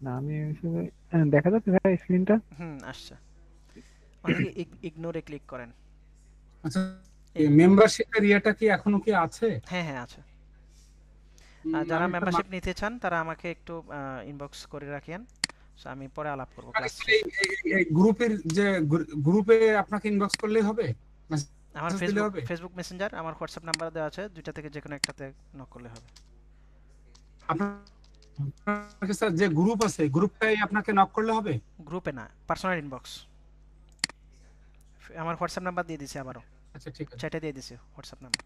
না আমি আসলে দেখা যাচ্ছে ভাই স্ক্রিনটা। আসছে। ওখান থেকে ইগনোরে ক্লিক করেন। আচ্ছা, এই মেম্বারশিপের ইয়েটা কি এখনো কি আছে? হ্যাঁ, হ্যাঁ আছে। আর যারা আমি একটা মেম্বারশিপ নিতে চান তারা আমাকে একটু ইনবক্স করে রাখেন। সো আমি পরে আলাপ করব মানে ক্লাস কি শেষে। এই গ্রুপের যে গ্রুপে আপনাকে ইনবক্স করলেই হবে, আমার মেসেজ দিলে ফেসবুক হবে? ফেসবুক মেসেঞ্জার, আমার হোয়াটসঅ্যাপ নাম্বার দেওয়া আছে, দুইটা থেকে যে কোনো একটাতে নক করলে হবে। আপনার কাছে যে গ্রুপ আছে গ্রুপটাই আপনাকে নক করলে হবে? গ্রুপে না, পার্সোনাল ইনবক্স। আমার হোয়াটসঅ্যাপ নাম্বার দিয়ে দিছি আবারও, আচ্ছা ঠিক আছে। চ্যাটে দিয়ে দিছি হোয়াটসঅ্যাপ নাম্বার।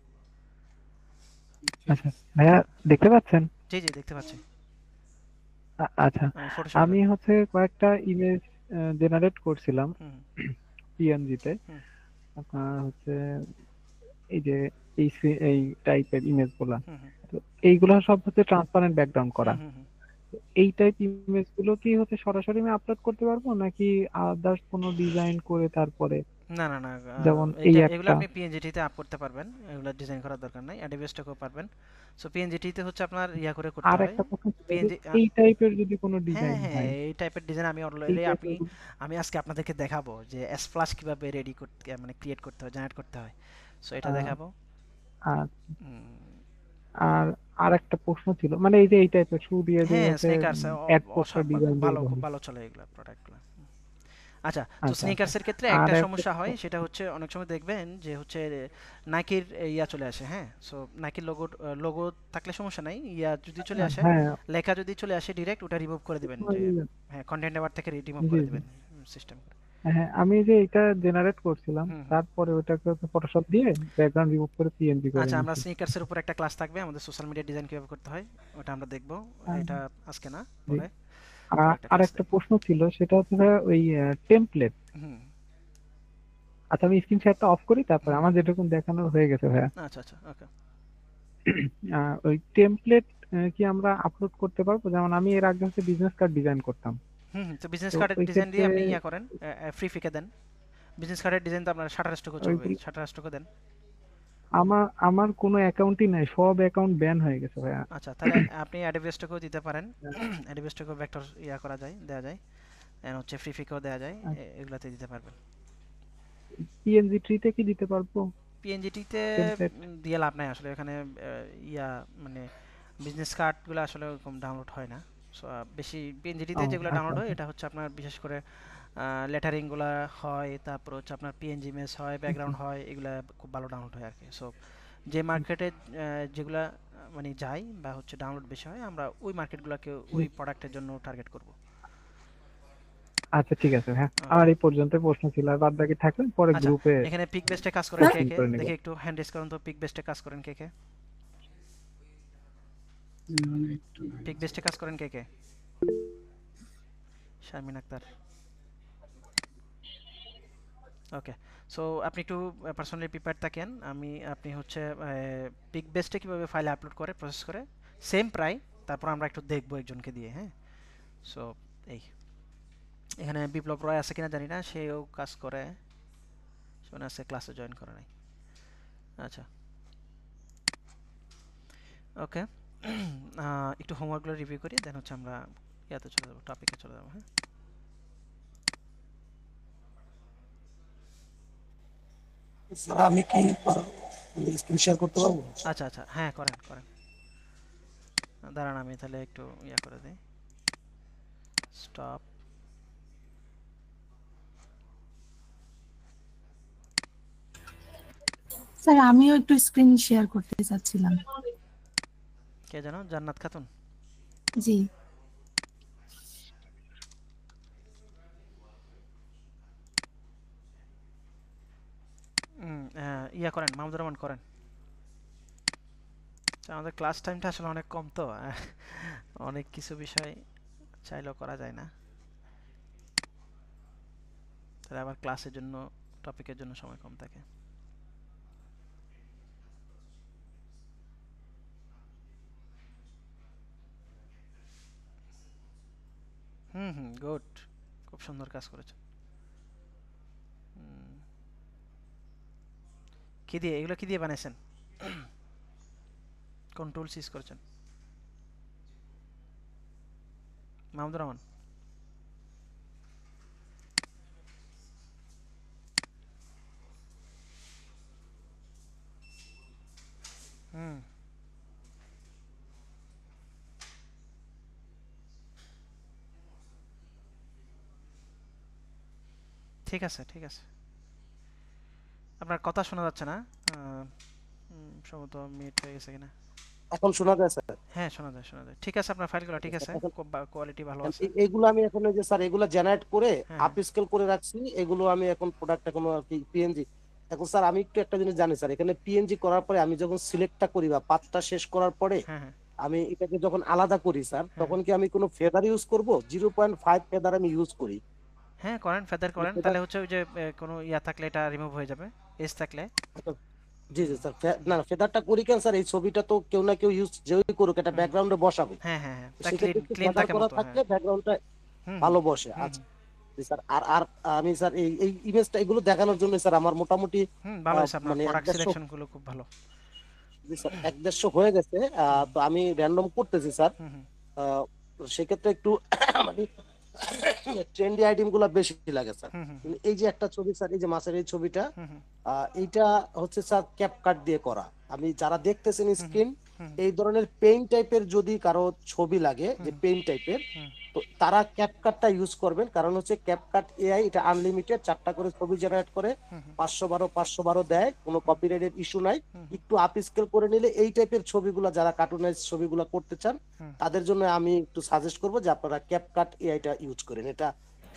আচ্ছা ভাইয়া, দেখতে পাচ্ছেন? জি, জি দেখতে পাচ্ছি। আচ্ছা, আমি ফটোশপে। আমি হচ্ছে কয়েকটা ইমেজ জেনারেট করছিলাম হুম, পিএনজি তে। হুম, আপনার হচ্ছে এই যে এই টাইপের ইমেজ গুলা, হুম, হুম, তো এইগুলা সব হচ্ছে ট্রান্সপারেন্ট ব্যাকগ্রাউন্ড হুম, করা। হুম, হুম। তো এই টাইপ ইমেজ গুলো কি হচ্ছে সরাসরি আমি আপলোড করতে পারবো, নাকি আদার্স কোনো ডিজাইন করে তারপরে? না, না, না, যেমন এই এটা এগুলো একটা, আপনি পিএনজিটিতে আপ করতে পারবেন, এগুলো ডিজাইন করার দরকার নাই, অ্যাডোবে স্টকেও পারবেন। সো পিএনজিটিতে হচ্ছে আপনার ইয়া করে করতে আর হয়। একটা প্রশ্ন ছিল যে পিএনজি, এই টাইপের যদি কোনো হ্যাঁ, ডিজাইন হ্যাঁ, হয়, এই টাইপের ডিজাইন আমি এই অলরেডি টাইপের। আমি আজকে আপনাদেরকে দেখাবো যে এস প্লাস কিভাবে রেডি করতে, মানে ক্রিয়েট করতে হয়, জেনারেট করতে হয়। সো এটা আহ, দেখাবো। আর উম, আর আর একটা প্রশ্ন ছিল, মানে এই যে এই টাইপের শু দিয়ে যে হ্যাঁ, হচ্ছে স্নেকার্স অ্যাড পোস্টার ডিজাইন খুব ভালো, যেগুলো খুব হয়। ভালো চলে এগুলো প্রোডাক্টগুলো। আচ্ছা, তো আচ্ছা আচ্ছা। স্নিকার্সের ক্ষেত্রে আর একটা একটা সমস্যা হয়, সেটা হচ্ছে অনেক সময় দেখবেন যে হচ্ছে নাইকির ইয়া চলে আসে, হ্যাঁ? সো নাইকির লোগো থাকলে সমস্যা নাই, ইয়া যদি চলে আসে, হ্যাঁ, লেখা যদি চলে আসে ডিরেক্ট ওটা রিমুভ করে দিবেন, যে হ্যাঁ কন্টেন্ট নেবার থেকে রিমুভ জি করে জি। দিবেন সিস্টেম করে। হ্যাঁ, আমি যে এটা জেনারেট করছিলাম হুম, হুম। তারপরে ওটাকে ফটোশপ দিয়ে ব্যাকগ্রাউন্ড রিমুভ করে পিএনজি করে আচ্ছা, আমরা নিছি। স্নিকার্সের উপর একটা ক্লাস থাকবে, আমাদের সোশ্যাল মিডিয়া ডিজাইন কিভাবে করতে হয় ওটা আমরা দেখব। আহ, এটা আজকে না, জি। পরে পরে একটা আর ক্লাস একটা দেখব। প্রশ্ন ছিল, সেটা হচ্ছে ভাইয়া ওই টেমপ্লেট। হুম, আচ্ছা, আমি স্ক্রিন শেয়ারটা অফ করি, তারপরে হুম। আমার যেটুকু দেখানো হয়ে গেছে ভাইয়া। আচ্ছা, আচ্ছা, ওকে। ওই টেমপ্লেট কি আমরা আপলোড করতে পারবো? যেমন আমি এর আগে হচ্ছে বিজনেস কার্ড ডিজাইন করতাম। হুম, হুম। তো বিজনেস তো কার্ডের ওই ডিজাইন ক্ষেত্রে দিয়ে আপনি ইয়া করেন, ফ্রি ফিকে দেন। বিজনেস কার্ডের ডিজাইন তো আপনার শাটার স্টকও চলবে, ওইগুলো শাটার স্টকও দেন। আমার আমার কোনো অ্যাকাউন্টই নাই, সব অ্যাকাউন্ট ব্যান হয়ে গেছে ভাইয়া। আচ্ছা, তাহলে আপনি অ্যাডোবে স্টকেও দিতে পারেন। অ্যাডোবে স্টকেও ভেক্টর ইয়া করা যায়, দেওয়া যায়। এন্ড হচ্ছে ফ্রি ফিকেও দেওয়া যায়, এগুলাতে দিতে পারবেন। পিএনজি ট্রিতে কি দিতে পারবো পিএনজিটিতে টেমপ্লেট? দিয়ে লাভ নাই আসলে, এখানে ইয়া মানে বিজনেস কার্ডগুলো আসলে ওরকম ডাউনলোড হয় না। সো বেশি পিএনজিটিতে ও যেগুলো আচ্ছা ডাউনলোড হয় আচ্ছা। এটা হচ্ছে আপনার বিশেষ করে লেটারিংগুলা হয়, তারপর হচ্ছে আপনার পিএনজি ইমেজ হয়, আচ্ছা ব্যাকগ্রাউন্ড হয়, এগুলা খুব ভালো ডাউনলোড হয় আর কি। সো যে মার্কেটে যেগুলা মানে যায় বা হচ্ছে ডাউনলোড বেশি হয়, আমরা ওই মার্কেটগুলোকে জি। ওই প্রোডাক্টের জন্য টার্গেট করব। আচ্ছা ঠিক আছে, হ্যাঁ ওকে। আমার এই পর্যন্ত প্রশ্ন ছিল, আর বাদ বাকি থাকলে পরে আচ্ছা, গ্রুপে এখানে পিক বেস্টে কাজ করেন কে এক্সচেঞ্জ কে? করে নেব। দেখি একটু হ্যান্ড রেজ করুন তো, পিক বেস্টে কাজ করেন কে কে? মানে একটু পিক বেস্টে কাজ করেন কে কে? শারমিন আক্তার। ওকে। সো আপনি একটু পার্সোনালি প্রিপেয়ার থাকেন। আপনি হচ্ছে পিক বেস্টে কীভাবে ফাইল আপলোড করে প্রসেস করে সেম প্রায়, তারপর আমরা একটু দেখবো একজনকে দিয়ে, হ্যাঁ? সো এই এখানে বিপ্লব রয় আছে কিনা জানি না, সেও কাজ করে, সে মনে আছে ক্লাসে জয়েন করে নাই। আচ্ছা, ওকে। একটু হোমওয়ার্কগুলো রিভিউ করি, দেন হচ্ছে আমরা ইয়াতে চলে যাবো, টপিকে চলে যাবো, হ্যাঁ? স্যার আমি কি স্ক্রিন শেয়ার করতে পারবো? আচ্ছা, আচ্ছা, হ্যাঁ করেন করেন। দাঁড়ান আমি তাহলে একটু ইয়া করে দিই, স্টপ। স্যার আমিও একটু স্ক্রিন শেয়ার করতে চাচ্ছিলাম। কে যেন জান্নাত খাতুন? জি। ইয়া করেন, মাহমুদুর রহমান করেন। তো আমাদের ক্লাস টাইমটা আসলে অনেক কম, তো অনেক কিছু বিষয় চাইলেও করা যায় না, তাহলে আবার ক্লাসের জন্য, টপিকের জন্য সময় কম থাকে। হুম, হুম, গুড, খুব সুন্দর কাজ করেছেন। হুম, কি দিয়ে এগুলো কি দিয়ে বানাইছেন? কোন টুলস ইউজ করেছেন? মাহমুদুর রহমান। হুম, ঠিক আছে ঠিক আছে। আপনার কথা শোনা যাচ্ছে না। সম্ভবত মিট হয়ে গেছে কিনা। এখন শোনা যায় স্যার? হ্যাঁ, শোনা যায় শোনা যায়। ঠিক আছে, আপনার ফাইলগুলো ঠিক আছে, এখন কোয়ালিটি ভালো আছে। এইগুলো আমি এখন ওই যে স্যার এগুলো জেনারেট করে হ্যাঁ আপ হ্যাঁ স্কেল করে রাখছি, এগুলো আমি এখন প্রোডাক্ট এখন আর কি পিএনজি। এখন স্যার আমি একটু একটা জিনিস জানি স্যার, এখানে পিএনজি করার পরে আমি যখন সিলেক্টটা করি বা পাথটা শেষ করার পরে হ্যাঁ হ্যাঁ আমি এটাকে যখন আলাদা করি স্যার, হ্যাঁ তখন কি আমি কোনো ফেদার ইউজ করব? 0.5 ফেদার আমি ইউজ করি। হ্যাঁ, করেন, ফেদার করেন, ফেদার, তাহলে হচ্ছে ওই যে কোনো ইয়া থাকলে এটা রিমুভ হয়ে যাবে, এজ থাকলে। জি জি স্যার, না না ফেদারটা করি কেন স্যার, এই ছবিটা তো কেউ না কেউ ইউজ যেই করুক এটা হুম, ব্যাকগ্রাউন্ডে বসাবে, হ্যাঁ হ্যাঁ হ্যাঁ, তা ক্লিন সেক্ষেত্রে একটু ক্লিন ফেদার থাকে করা মতো, হ্যাঁ। থাকলে ব্যাকগ্রাউন্ডটা হুম হুম ভালো বসে। হুম আচ্ছা হুম জি স্যার, আর আর আমি স্যার এই এই ইমেজটা এগুলো দেখানোর জন্য স্যার আমার মোটামুটি হুম, ভালো হয়েছে, আপনার মানে এক প্রোডাক্ট দেড়শো, সিলেকশন গুলো খুব ভালো। জি স্যার 1-150 হয়ে গেছে। হুম তো আমি র্যান্ডম করতেছি স্যার। হুম হুম আহ, সেক্ষেত্রে একটু মানে ট্রেন্ডি আইটেম গুলা বেশি লাগে স্যার। হুম হুম কিন্তু এই যে একটা ছবি স্যার, এই যে মাছের এই ছবিটা, হুম হুম এইটা হচ্ছে স্যার ক্যাপকাট দিয়ে করা। আমি যারা দেখতেছেন হুম স্ক্রিন, হুম এই ধরনের পেইন্ট টাইপের যদি কারো ছবি লাগে, যে হুম পেইন্ট টাইপের, হুম তো তারা ক্যাপকাটটা ইউজ করবেন। কারণ হচ্ছে ক্যাপকাট এআই এটা আনলিমিটেড 4টা করে ছবি জেনারেট করে, হুম হুম 512 দেয়, কোনো কপিরাইটের ইস্যু নাই। হুম একটু আপ স্কেল করে নিলে এই টাইপের ছবিগুলো, যারা কার্টুনাইজ ছবিগুলো করতে চান, হুম তাদের জন্য আমি একটু সাজেস্ট করবো যে আপনারা ক্যাপকাট এআইটা ইউজ করেন। এটা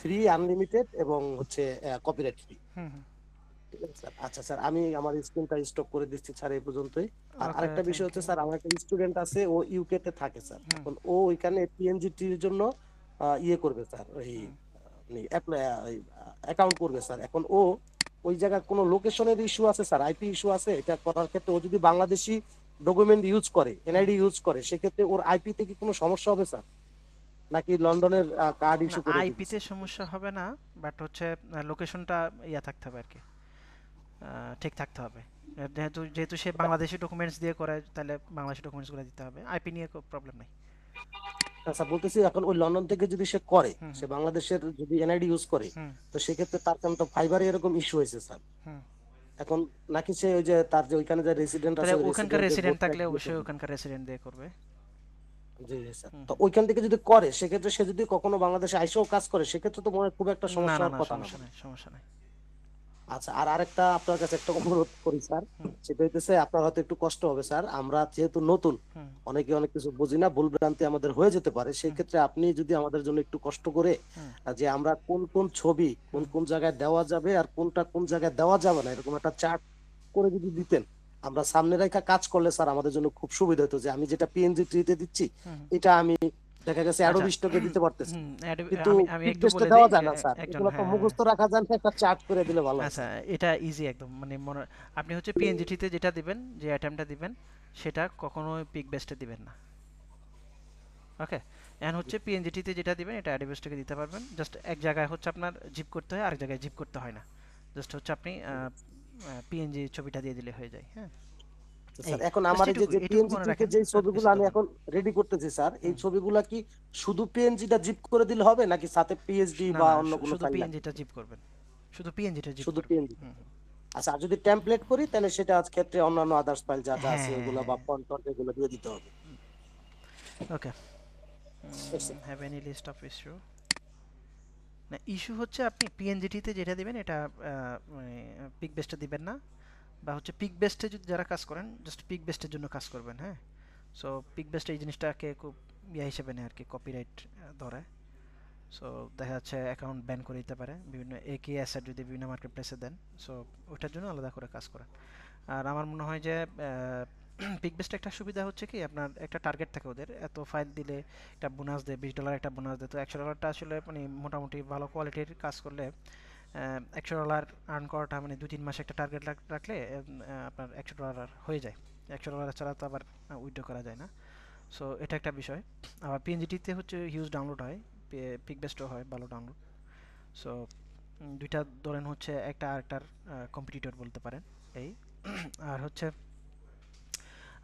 ফ্রি, আনলিমিটেড এবং হচ্ছে কপিরাইট ফ্রি। হুম হুম। ঠিক আছে স্যার। আচ্ছা স্যার, আমি আমার স্ক্রিনটা স্টপ করে দিচ্ছি স্যার এই পর্যন্তই। আর ওকে, আরেকটা বিষয় থ্যাংক হচ্ছে ইউ। স্যার, আমার একটা স্টুডেন্ট আছে, ও ইউকে তে থাকে স্যার। হুম এখন ও ওইখানে পিএনজিটির জন্য ইয়ে করবে স্যার, ওই হুম অ্যাপ্লাই অ্যাকাউন্ট করবে স্যার। এখন ও ওই জায়গায় কোনো লোকেশনের ইস্যু আছে স্যার, আইপি ইস্যু আছে। এটা করার ক্ষেত্রে ও যদি বাংলাদেশি ডকুমেন্ট ইউজ করে, হুম। এনআইডি ইউজ করে, সেক্ষেত্রে ওর আইপি তে কি কোনো সমস্যা হবে স্যার, নাকি লন্ডনের কার্ড না, ইস্যু করে দিবে আইপিতে স্যার? সমস্যা হবে না, বাট হচ্ছে লোকেশনটা ইয়া থাকতে হবে আর কি, ঠিক থাকতে হবে। যেহেতু যেহেতু সে বাংলাদেশি ডকুমেন্টস দিয়ে করে, তাহলে বাংলাদেশি ডকুমেন্টসগুলো দিতে হবে, আইপি নিয়ে কোনো প্রবলেম নেই। আচ্ছা বলতেছি, এখন ওই লন্ডন থেকে যদি সে করে, হুম সে হুম বাংলাদেশের যদি এনআইডি ইউজ করে, হুম তো সেক্ষেত্রে তার কারণ তো ফাইবারে এরকম ইস্যু হয়েছে স্যার। হুম। এখন নাকি সে ওই যে তার যে ওইখানে যে রেসিডেন্ট আছে, তাহলে ওই ওখানকার রেসিডেন্টের রেসিডেন্ট ভোটটা থাকলে দিয়ে অবশ্যই করবে। ওখানকার রেসিডেন্ট দিয়ে করবে। জি জি স্যার, হুম তো হুম। ওইখান থেকে যদি করে, সেক্ষেত্রে সে যদি কখনো বাংলাদেশে আইসেও কাজ করে, সেক্ষেত্রে তো মনে হয় খুব একটা না সমস্যা না হওয়ার না, কথা না সমস্যা মনে নাই হয়। সমস্যা নাই। আচ্ছা, আর আরেকটা আপনার কাছে একটা অনুরোধ করি স্যার, হুম সেটা হইতেছে আপনার হয়তো একটু কষ্ট হবে স্যার, আমরা যেহেতু নতুন, হুম অনেকে অনেক কিছু বুঝি না, ভুল ভ্রান্তি আমাদের হয়ে যেতে পারে। সেই হুম ক্ষেত্রে আপনি যদি আমাদের জন্য একটু কষ্ট করে হুম যে আমরা কোন কোন ছবি কোন হুম। কোন জায়গায় দেওয়া যাবে আর কোনটা কোন জায়গায় দেওয়া যাবে না, এরকম একটা চার্ট করে যদি দিতেন, আমরা সামনে রেখা কাজ করলে স্যার আমাদের জন্য খুব সুবিধা হতো। যে আমি যেটা পিএনজি ট্রিতে দিচ্ছি, হুম। এটা আমি দেখা গেছে আচ্ছা, অ্যাডোবি স্টকে দিতে পারতেছি, হুম, কিন্তু আমি একটু পিকবেস্টে বলে দিই। দেওয়া যায় না স্যার। একজন, এগুলো তো হ্যাঁ। মুখস্থ রাখা যায় না, একটা চার্ট করে দিলে ভালো হয় আচ্ছা, স্যার। এটা ইজি একদম, মানে মনে, আপনি হচ্ছে পিএনজিটিতে যেটা দিবেন, যে আইটেমটা দিবেন, সেটা কখনোই পিক বেস্টে দিবেন না। ওকে, এখন হচ্ছে পিএনজিটিতে যেটা দিবেন এটা অ্যাডোবি থেকে দিতে পারবেন, জাস্ট এক জায়গায় হচ্ছে আপনার জিপ করতে হয়, আরেক জায়গায় জিপ করতে হয় না। জাস্ট হচ্ছে আপনি পিএনজি ছবিটা দিয়ে দিলে হয়ে যায়, হ্যাঁ। এই স্যার এখন জাস্ট আমার এই যে এটুকু যে এটুকু পিএনজি মনে ট্রিতে রাখেন, যে আর ছবিগুলো কিছু আমি দরকার এখন নেই। রেডি করতেছি স্যার, এই হুম। ছবিগুলা কি শুধু পিএনজিটা জিপ করে দিলে হবে, নাকি সাথে পিএইচডি না বা না, অন্য কোনো শুধু ফাইল লাগবে? পিএনজিটা জিপ করবেন, শুধু পিএনজিটা জিপ শুধু করবেন। পিএনজি। হুম হুম। আচ্ছা, আর যদি টেমপ্লেট করি, তাহলে সেটা আজ ক্ষেত্রে অন্যান্য আদার্স ফাইল যা যা হ্যাঁ আছে হ্যাঁ ওগুলো বা হ্যাঁ। ফন্ট টন্ট এগুলো দিয়ে দিতে হবে। Okay. Yes, sir. Have any list of issue? না, ইস্যু হচ্ছে আপনি পিএনজিটিতে যেটা দিবেন এটা মানে পিক বেস্টে দিবেন না, বা হচ্ছে পিক বেস্টে যদি যারা কাজ করেন, জাস্ট পিক বেস্টের জন্য কাজ করবেন, হ্যাঁ। সো পিক বেস্ট এই জিনিসটাকে খুব ইয়া হিসেবে নেয় আর কি, কপিরাইট ধরে। সো দেখা যাচ্ছে অ্যাকাউন্ট ব্যান করে দিতে পারে বিভিন্ন একই অ্যাসেট যদি বিভিন্ন মার্কেট প্লেসে দেন। সো ওটার জন্য আলাদা করে কাজ করেন। আর আমার মনে হয় যে পিক বেস্ট একটা সুবিধা হচ্ছে কি, আপনার একটা টার্গেট থাকে ওদের, এত ফাইল দিলে একটা বোনাস দেয়, $20 একটা বোনাস দেয়। তো $100টা আসলে মানে মোটামুটি ভালো কোয়ালিটির কাজ করলে $100 আর্ন করাটা মানে 2-3 মাসে একটা টার্গেট রাখলে আপনার $100 হয়ে যায়। $100 ছাড়া তো আবার উইথড্র করা যায় না। সো এটা একটা বিষয়। আবার পিএনজিটিতে হচ্ছে হিউজ ডাউনলোড হয়, পিক বেস্টও হয় ভালো ডাউনলোড। সো দুইটা ধরেন হচ্ছে একটা আরেকটার কম্পিটিটর বলতে পারেন এই। আর হচ্ছে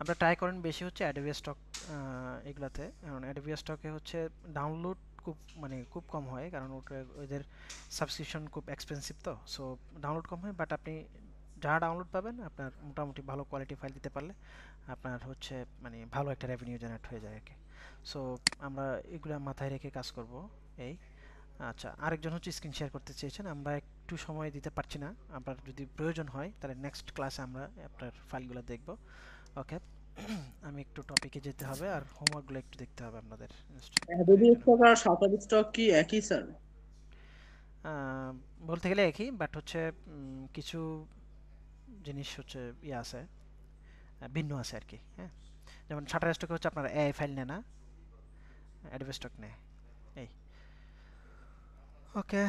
আপনারা ট্রাই করেন বেশি হচ্ছে অ্যাডোবি স্টক এগুলাতে, কারণ অ্যাডোবি স্টকে হচ্ছে ডাউনলোড খুব মানে খুব কম হয়, কারণ ওদের সাবস্ক্রিপশন খুব এক্সপেন্সিভ, তো সো ডাউনলোড কম হয়। বাট আপনি যা ডাউনলোড পাবেন আপনার মোটামুটি ভালো কোয়ালিটি ফাইল দিতে পারলে আপনার হচ্ছে মানে ভালো একটা রেভিনিউ জেনারেট হয়ে যায় আর কি। সো আমরা এগুলো মাথায় রেখে কাজ করব এই। আচ্ছা, আরেকজন হচ্ছে স্ক্রিন শেয়ার করতে চেয়েছেন, আমরা একটু সময় দিতে পারছি না, আপনার যদি প্রয়োজন হয় তাহলে নেক্সট ক্লাসে আমরা আপনার ফাইলগুলো দেখব। ওকে, আমি একটু টপিকে যেতে হবে আর হোমওয়ার্কগুলো একটু দেখতে হবে আপনাদের অ্যাডোবি জন্য। স্টক আর শাটার স্টক কি একই স্যার? বলতে গেলে একই, বাট হচ্ছে কিছু জিনিস হচ্ছে ইয়ে আছে, ভিন্ন আছে আর কি। হ্যাঁ, যেমন শাটার স্টকে হচ্ছে আপনার এআই ফাইল নেয় না, অ্যাডোবি স্টক নেয় এই। ওকে,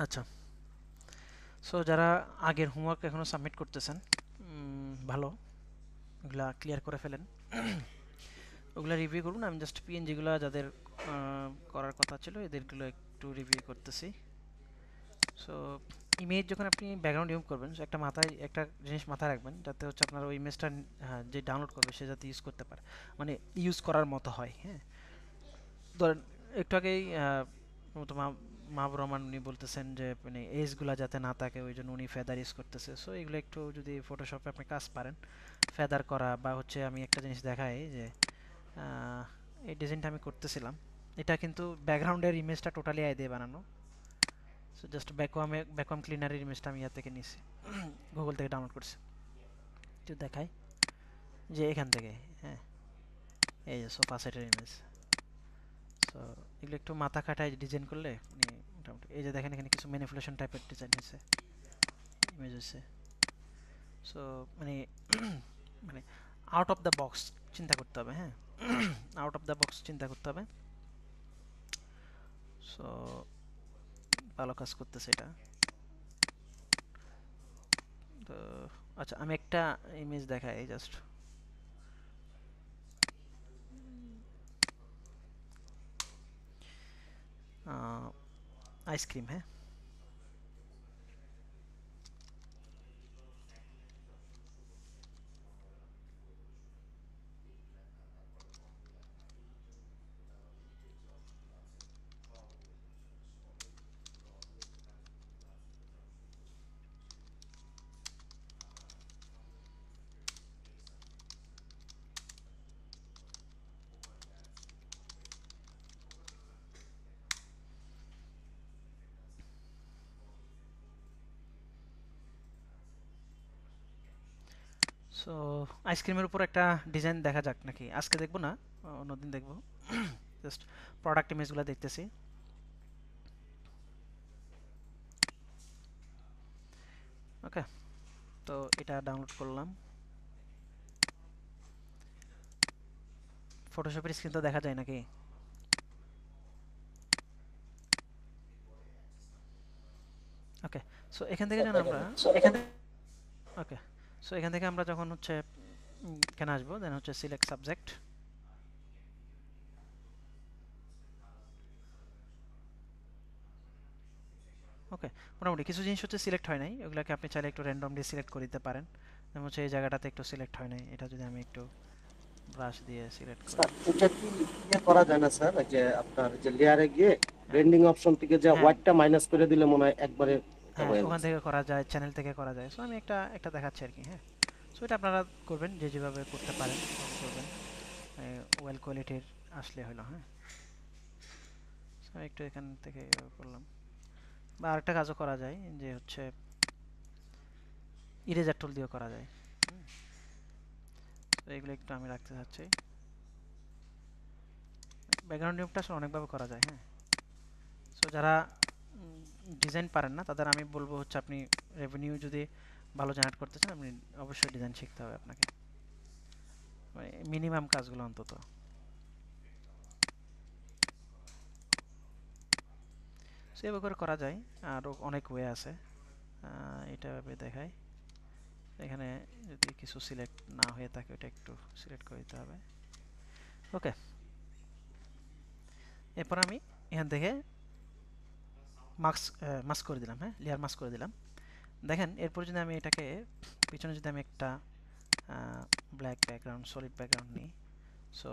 আচ্ছা। সো যারা আগের হোমওয়ার্ক এখনো সাবমিট করতেছেন, ভালো, ওগুলা ক্লিয়ার করে ফেলেন। ওগুলা রিভিউ করুন। আমি জাস্ট পিএনজিগুলো যাদের করার কথা ছিল এদেরগুলো একটু রিভিউ করতেছি। সো ইমেজ যখন আপনি ব্যাকগ্রাউন্ড রিমুভ করবেন, একটা মাথায় একটা জিনিস মাথায় রাখবেন, যাতে হচ্ছে আপনার ওই ইমেজটা যে ডাউনলোড করবে সে যাতে ইউজ করতে পারে, মানে ইউজ করার মতো হয়। হ্যাঁ, ধরেন একটু আগেই মাহবুর রহমান উনি বলতেছেন যে মানে এজগুলা যাতে না থাকে ওই জন্য উনি ফেদার ইউজ করতেছে। সো এগুলো একটু যদি ফটোশপে আপনি কাজ পারেন ফেদার করা, বা হচ্ছে আমি একটা জিনিস দেখাই যে এই ডিজাইনটা আমি করতেছিলাম, এটা কিন্তু ব্যাকগ্রাউন্ডের ইমেজটা টোটালি আই দিয়ে বানানো। সো জাস্ট ব্যাকওয়াম ক্লিনারের ইমেজটা আমি ইয়ার থেকে নিছি, গুগল থেকে ডাউনলোড করছি। একটু দেখাই যে এখান থেকে, হ্যাঁ, এই যে সোফা সেটের ইমেজ। সো এগুলো একটু মাথা খাটায় ডিজাইন করলে মানে মোটামুটি, এই যে দেখেন এখানে কিছু ম্যানিপুলেশন টাইপের ডিজাইন হয়েছে, ইমেজ হয়েছে। সো মানে মানে আউট অফ দ্য বক্স চিন্তা করতে হবে। হ্যাঁ, আউট অফ দ্য বক্স চিন্তা করতে হবে। সো ভালো কাজ করতেছে এটা। তো আচ্ছা, আমি একটা ইমেজ দেখাই জাস্ট। আইসক্রিম, হ্যাঁ, সো আইসক্রিমের উপর একটা ডিজাইন দেখা যাক নাকি, আজকে দেখবো না, অন্যদিন দেখবো। জাস্ট প্রোডাক্ট ইমেজগুলো দেখতেছি। ওকে, তো এটা ডাউনলোড করলাম। ফটোশপের স্ক্রিন তো দেখা যায় নাকি? ওকে, সো এখান থেকে যেন আমরা ওকে, সো এখান থেকে আমরা যখন হচ্ছে এখানে আসবো, দেন হচ্ছে সিলেক্ট সাবজেক্ট। ওকে, মোটামুটি কিছু জিনিস হচ্ছে সিলেক্ট হয় নাই, ওগুলোকে আপনি চাইলে একটু র্যান্ডমলি সিলেক্ট করে দিতে পারেন। যেমন হচ্ছে এই জায়গাটাতে একটু সিলেক্ট হয় নাই, এটা যদি আমি একটু ব্রাশ দিয়ে সিলেক্ট করি। স্যার এটা কি ইয়ে করা যায় না স্যার, যে আপনার যে লেয়ারে গিয়ে ব্লেন্ডিং অপশন থেকে যে হোয়াইটটা মাইনাস করে দিলে মনে হয় একবারে হ্যাঁ, ওখান থেকে করা যায়, চ্যানেল থেকে করা যায়। সো আমি একটা দেখাচ্ছি আর কি। হ্যাঁ, সো এটা আপনারা করবেন যে যেভাবে করতে পারেন করবেন, ওয়েল কোয়ালিটির আসলে হলো। হ্যাঁ, সো একটু এখান থেকে এভাবে করলাম। বা আরেকটা কাজও করা যায় যে হচ্ছে ইরেজার টুল দিয়েও করা যায়। তো এগুলো একটু আমি রাখতে চাচ্ছি। ব্যাকগ্রাউন্ড রিমুভটা আসলে অনেকভাবে করা যায়। হ্যাঁ, সো যারা ডিজাইন পারেন না তাদের আমি বলবো হচ্ছে আপনি রেভিনিউ যদি ভালো জেনারেট করতে চান আপনি অবশ্যই ডিজাইন শিখতে হবে আপনাকে, মানে মিনিমাম কাজগুলো অন্তত। সো এভাবে করে করা যায়, আরও অনেক ওয়ে আছে। এটা ভাবে দেখাই, এখানে যদি কিছু সিলেক্ট না হয়ে থাকে ওটা একটু সিলেক্ট করে দিতে হবে। ওকে, এরপর আমি এখান থেকে মাস্ক করে দিলাম, হ্যাঁ লেয়ার মাস্ক করে দিলাম। দেখেন এরপর যদি আমি এটাকে পিছনে যদি আমি একটা ব্ল্যাক ব্যাকগ্রাউন্ড সলিড ব্যাকগ্রাউন্ড নিই, সো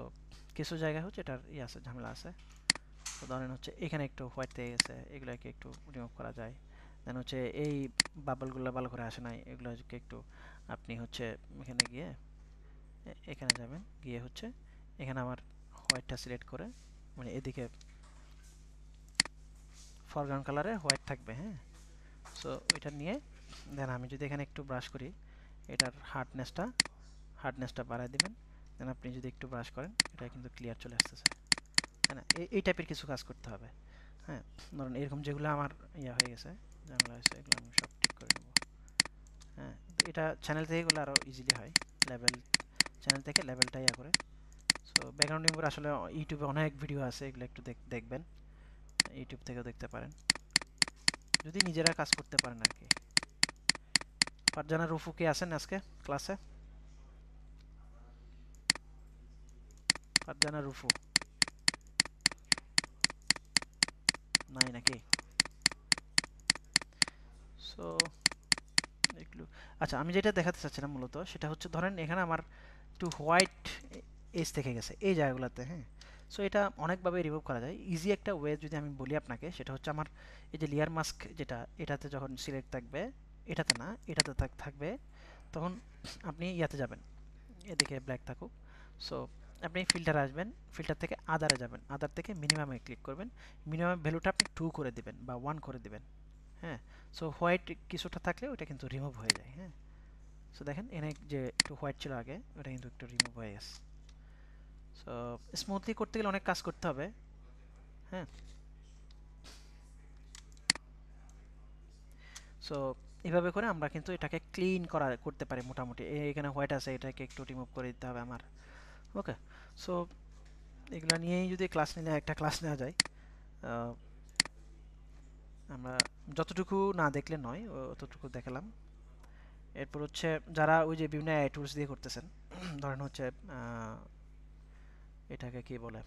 কিছু জায়গায় হচ্ছে এটার আছে ঝামেলা আছে। তো ধরেন হচ্ছে এখানে একটু হোয়াইট থেকে গেছে, এগুলোকে একটু রিমুভ করা যায়। দেন হচ্ছে এই বাবলগুলো ভালো করে আসে নাই, এগুলোকে একটু আপনি হচ্ছে এখানে গিয়ে এখানে যাবেন, গিয়ে হচ্ছে এখানে আমার হোয়াইটটা সিলেক্ট করে, মানে এদিকে ফরগ্রাউন্ড কালারে হোয়াইট থাকবে, হ্যাঁ। সো এটা নিয়ে দেন আমি যদি এখানে একটু ব্রাশ করি, এটার হার্ডনেসটা বাড়ায় দিবেন। দেন আপনি যদি একটু ব্রাশ করেন, এটা কিন্তু ক্লিয়ার চলে আসতেছে, তাই না? এই টাইপের কিছু কাজ করতে হবে, হ্যাঁ। ধরুন এরকম যেগুলো আমার হয়ে গেছে, ঝামেলা হয়েছে, এগুলো আমি সব ঠিক করে নেব, হ্যাঁ। এটা চ্যানেল থেকে এগুলো আরও ইজিলি হয়, চ্যানেল থেকে লেভেলটা করে। সো ব্যাকগ্রাউন্ড রিমুভার আসলে ইউটিউবে অনেক ভিডিও আছে, এগুলো একটু দেখবেন, ইউটিউব থেকেও দেখতে পারেন যদি নিজেরা কাজ করতে পারেন আর কি। ফারজানা রুফু কে আছেন আজকে ক্লাসে? ফারজানা রুফু নাই নাকি? সো একটু আচ্ছা, আমি যেটা দেখাতে চাচ্ছিলাম মূলত সেটা হচ্ছে, ধরেন এখানে আমার একটু হোয়াইট এজ থেকে গেছে এই জায়গাগুলোতে, হ্যাঁ। সো এটা অনেকভাবে রিমুভ করা যায়। ইজি একটা ওয়ে যদি আমি বলি আপনাকে, সেটা হচ্ছে আমার এই যে লেয়ার মাস্ক যেটা, এটাতে যখন সিলেক্ট থাকবে, এটাতে না, এটাতে থাকবে, তখন আপনি ইয়াতে যাবেন, এদিকে ব্ল্যাক থাকুক। সো আপনি ফিল্টারে আসবেন, ফিল্টার থেকে আদারে যাবেন, আদার থেকে মিনিমামে ক্লিক করবেন, মিনিমাম ভ্যালুটা আপনি 2 করে দিবেন বা 1 করে দিবেন, হ্যাঁ। সো হোয়াইট কিছুটা থাকলে ওটা কিন্তু রিমুভ হয়ে যায়, হ্যাঁ। সো দেখেন এনে যে একটু হোয়াইট ছিল আগে, ওটা কিন্তু একটু রিমুভ হয়ে গেছে। সো স্মুথলি করতে গেলে অনেক কাজ করতে হবে, হ্যাঁ। সো এভাবে করে আমরা কিন্তু এটাকে ক্লিন করতে পারি মোটামুটি। এখানে হোয়াইট আছে, এটাকে একটু রিমুভ করে দিতে হবে আমার। ওকে, সো এগুলো নিয়েই যদি ক্লাস নিলে একটা ক্লাস নেওয়া যায়। আমরা যতটুকু না দেখলে নয়, অতটুকু দেখালাম। এরপর হচ্ছে যারা ওই যে বিভিন্ন এআই টুলস দিয়ে করতেছেন, ধরেন হচ্ছে এটাকে কি বলে,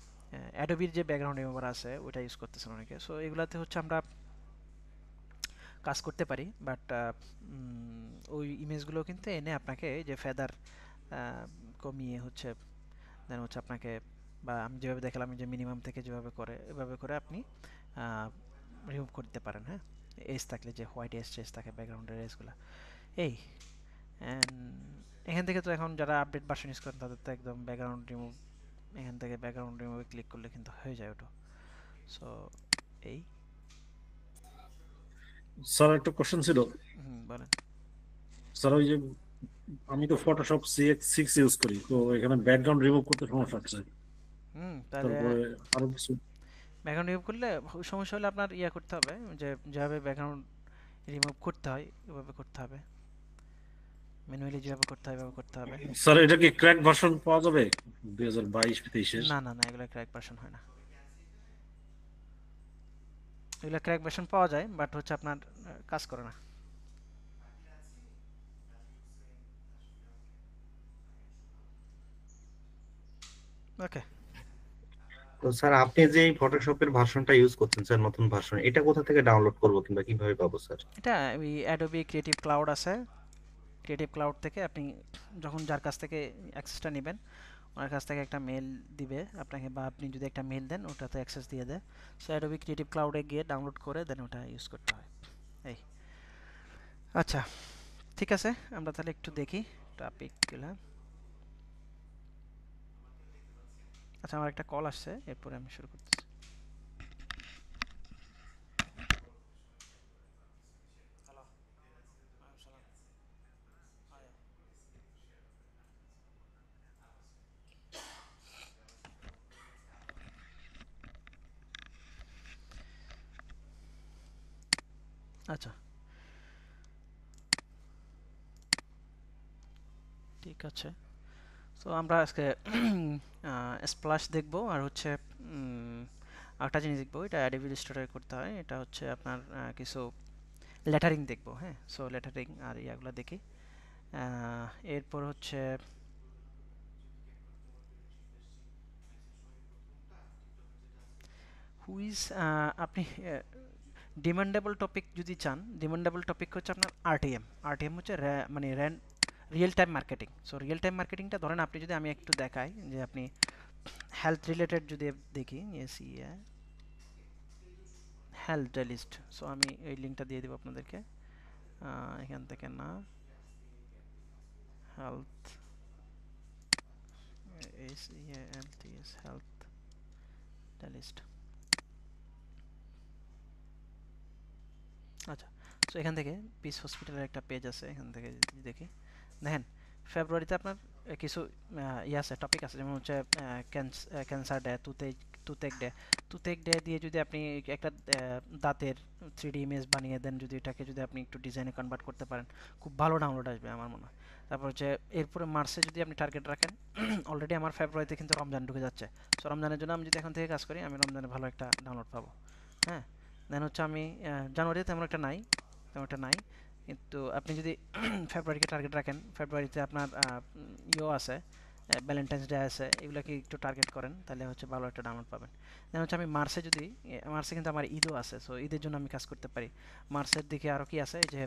অ্যাডোবির যে ব্যাকগ্রাউন্ড রিমুভার আছে ওইটা ইউজ করতেছেন অনেকে। সো এগুলাতে হচ্ছে আমরা কাজ করতে পারি, বাট ওই ইমেজগুলো কিন্তু এনে আপনাকে যে ফেদার কমিয়ে হচ্ছে, দেন হচ্ছে আপনাকে, বা আমি যেভাবে দেখালাম যে মিনিমাম থেকে যেভাবে করে, এভাবে করে আপনি রিমুভ করতে পারেন, হ্যাঁ। এজ থাকলে যে হোয়াইট এজ থাকে ব্যাকগ্রাউন্ডের এজগুলো, এই এখান থেকে তো এখন যারা আপডেট ভার্সন ইউজ করেন তাদের তো একদম ব্যাকগ্রাউন্ড রিমুভ, এখান থেকে ব্যাকগ্রাউন্ড রিমুভে ক্লিক করলে কিন্তু হয়ে যায় ওটা। সো এই স্যার একটা কোশ্চেন ছিল। বলেন। স্যার ওই যে আমি তো ফটোশপ CX6 ইউজ করি, তো এখানে ব্যাকগ্রাউন্ড রিমুভ করতে সমস্যা হচ্ছে। তাহলে তারপরে আরো কিছু ব্যাকগ্রাউন্ড রিমুভ করলে সমস্যা হলে আপনার করতে হবে, যে যেভাবে ব্যাকগ্রাউন্ড রিমুভ করতে হয় ওভাবে করতে হবে, ম্যানুয়ালি যেভাবে করতে হয় ওভাবে করতে হবে। স্যার এটা কি ক্র্যাক ভার্সন পাওয়া যাবে 2022-23-এর? না না না, এগুলো ক্র্যাক ভার্সন হয় না, এগুলো ক্র্যাক ভার্সন পাওয়া যায় বাট হচ্ছে আপনার কাজ করে না। ওকে, তো স্যার আপনি যে এই ফটোশপের ভার্সনটা ইউজ করছেন স্যার, নতুন ভার্সন, এটা কোথা থেকে ডাউনলোড করব কিংবা কিভাবে পাবো স্যার? এটা ওই অ্যাডোবি ক্রিয়েটিভ ক্লাউড আছে, ক্রিয়েটিভ ক্লাউড থেকে আপনি যখন যার কাছ থেকে অ্যাক্সেসটা নেবেন, ওনার কাছ থেকে একটা মেল দিবে আপনাকে, বা আপনি যদি একটা মেল দেন ওটাতে অ্যাক্সেস দিয়ে দেয়। সো অ্যাডোবি ক্রিয়েটিভ ক্লাউডে গিয়ে ডাউনলোড করে দেন ওটা ইউজ করতে হয়। এই আচ্ছা, ঠিক আছে, আমরা তাহলে একটু দেখি টপিকগুলো। আচ্ছা, আমার একটা কল আসছে, এরপরে আমি শুরু করতেছি। আচ্ছা, ঠিক আছে। সো আমরা আজকে স্প্লাশ দেখব, আর হচ্ছে একটা জিনিস দেখবো, এটা অ্যাডোবি ইলাস্ট্রেটরে করতে হয়, এটা হচ্ছে আপনার কিছু লেটারিং দেখবো। হ্যাঁ, সো লেটারিং আর ইয়াগুলো দেখি। এরপর হচ্ছে হুইজ, আপনি ডিমান্ডেবল টপিক যদি চান, ডিমান্ডেবল টপিক হচ্ছে আপনার আরটিএম। আরটিএম হচ্ছে মানে real time marketing. So real time মার্কেটিংটা ধরেন আপনি যদি, আমি একটু দেখাই যে আপনি হেলথ রিলেটেড যদি দেখি, হেলথ লিস্ট। সো আমি এই লিঙ্কটা দিয়ে দেবো আপনাদেরকে, এখান থেকে না, হেলথ হেলথ লিস্ট। আচ্ছা, সো এখান থেকে পিস হসপিটালের একটা পেজ আছে, এখান থেকে যদি দেখি, দেখেন ফেব্রুয়ারিতে আপনার কিছু ইয়ে আছে, টপিক আছে, যেমন হচ্ছে ক্যান্সার ডে, টুথেক ডে। টুথেক ডে দিয়ে যদি আপনি একটা দাঁতের 3D ইমেজ বানিয়ে দেন, যদি এটাকে যদি আপনি একটু ডিজাইনে কনভার্ট করতে পারেন, খুব ভালো ডাউনলোড আসবে আমার মনে হয়। তারপর হচ্ছে এরপরে মার্চে যদি আপনি টার্গেট রাখেন, অলরেডি আমার ফেব্রুয়ারিতে কিন্তু রমজান ঢুকে যাচ্ছে। সো রমজানের জন্য আমি যদি এখন থেকে কাজ করি, আমি রমজানে ভালো একটা ডাউনলোড পাবো। হ্যাঁ, দেন হচ্ছে আমি জানুয়ারিতে তেমন একটা নাই, কিন্তু আপনি যদি ফেব্রুয়ারিকে টার্গেট রাখেন, ফেব্রুয়ারিতে আপনার ইয়েও আছে, ভ্যালেন্টাইন্স ডে আছে, এগুলোকে একটু টার্গেট করেন, তাহলে হচ্ছে ভালো একটা ডাউনলোড পাবেন। দেন হচ্ছে আমি মার্চে যদি, মার্চে কিন্তু আমার ঈদও আছে, সো ঈদের জন্য আমি কাজ করতে পারি। মার্চের দিকে আরও কি আছে, যে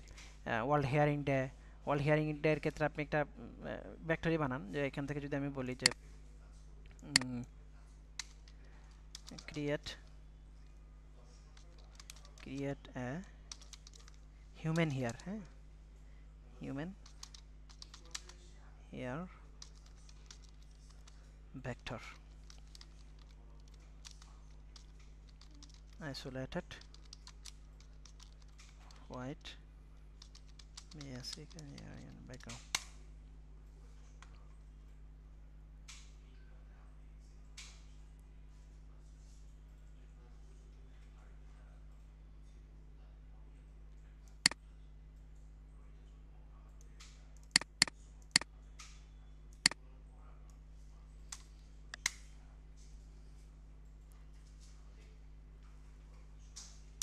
world hearing day. World hearing ডের ক্ষেত্রে আপনি একটা ব্যাক্টেরি বানান, যে এখান থেকে যদি আমি বলি যে ক্রিয়েট এ হিউম্যান হেয়ার, হ্যাঁ, human hair vector isolated white basic and background.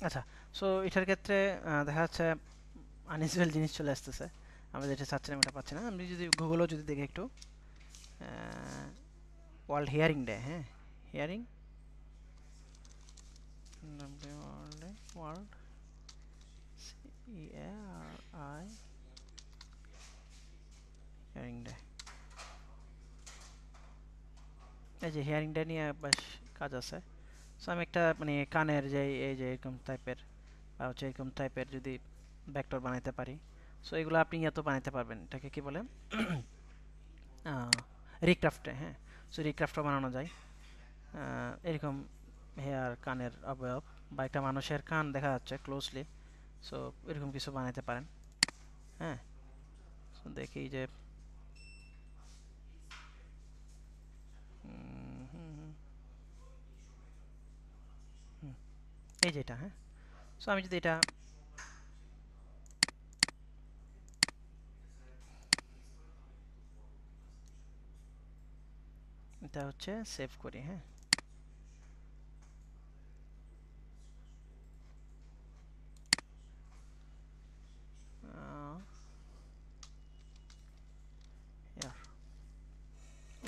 আচ্ছা, সো এটার ক্ষেত্রে দেখা যাচ্ছে আনইউজুয়াল জিনিস চলে আসতেছে, আমরা যেটা চাচ্ছিলাম এটা পাচ্ছি না। আমি যদি গুগলও যদি দেখি একটু, ওয়ার্ল্ড হিয়ারিং ডে, হ্যাঁ, hearing world CEARI hearing day. এই যে হিয়ারিং ডে নিয়ে বেশ কাজ আছে। সো আমি একটা মানে কানের যে এই যে এরকম টাইপের বা হচ্ছে এরকম টাইপের যদি ভেক্টর বানাইতে পারি, সো এগুলো আপনি তো বানাইতে পারবেন। এটাকে কি বলে, রিক্রাফটে। হ্যাঁ, সো রিক্রাফটও বানানো যায়। এরকম হেয়ার, কানের অবয়ব বা একটা মানুষের কান দেখা যাচ্ছে ক্লোজলি, সো এরকম কিছু বানাইতে পারেন। হ্যাঁ, সো দেখি যে এই যেটা, হ্যাঁ, সো আমি যদি এটা হচ্ছে সেভ করি। হ্যাঁ,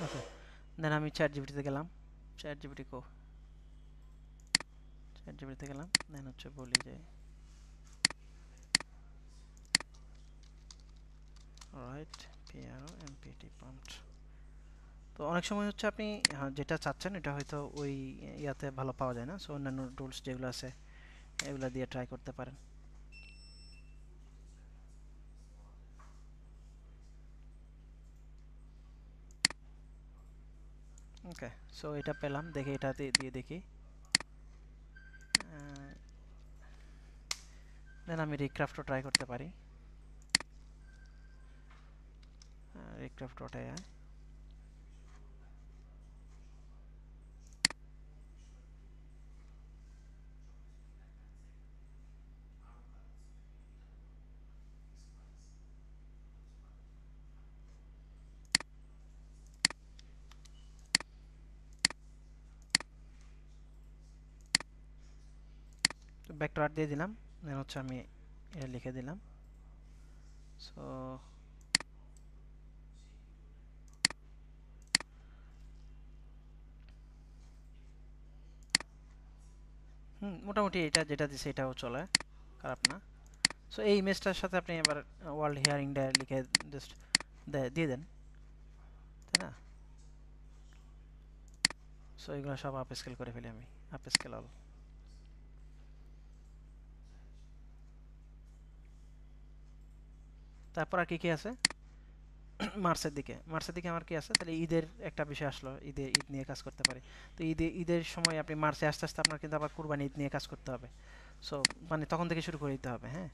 ওকে, দেন আমি চ্যাট জিপিটিতে গেলাম, চ্যাট জিপিটিতে গেলাম, দেন হচ্ছে বলি যে রাইট পিআরও এমপিটি প্রম্পট। তো অনেক সময় হচ্ছে আপনি যেটা চাচ্ছেন এটা হয়তো ওই ইয়াতে ভালো পাওয়া যায় না, সো অন্যান্য টুলস যেগুলো আছে এগুলো দিয়ে ট্রাই করতে পারেন। ওকে, সো এটা পেলাম, দেখি এটাতে দিয়ে দেখি। দেন আমি রিক্রাফটও ট্রাই করতে পারি, রিক্রাফট ওটাই। ভেক্টর আর্ট দিয়ে দিলাম, দেন হচ্ছে আমি এটা লিখে দিলাম। সো মোটামুটি এটা যেটা দিছে এটাও চলে, খারাপ না। সো এই ইমেজটার সাথে আপনি এবার ওয়ার্ল্ড হেয়ার ইন্ডিয়া লিখে জাস্ট দিয়ে দেন, তাই না? সো এগুলো সব আপ স্কেল করে ফেলি আমি, আপ স্কেল অল। তারপর আর কি কি আছে মার্চের দিকে আমার কি আছে, তাহলে ঈদের একটা বিষয় আসলো, ঈদ নিয়ে কাজ করতে পারি। তো ঈদের সময় আপনি মার্চে আস্তে আস্তে আপনার কিন্তু আবার কুরবানি ঈদ নিয়ে কাজ করতে হবে। সো মানে তখন থেকে শুরু করে দিতে হবে, হ্যাঁ।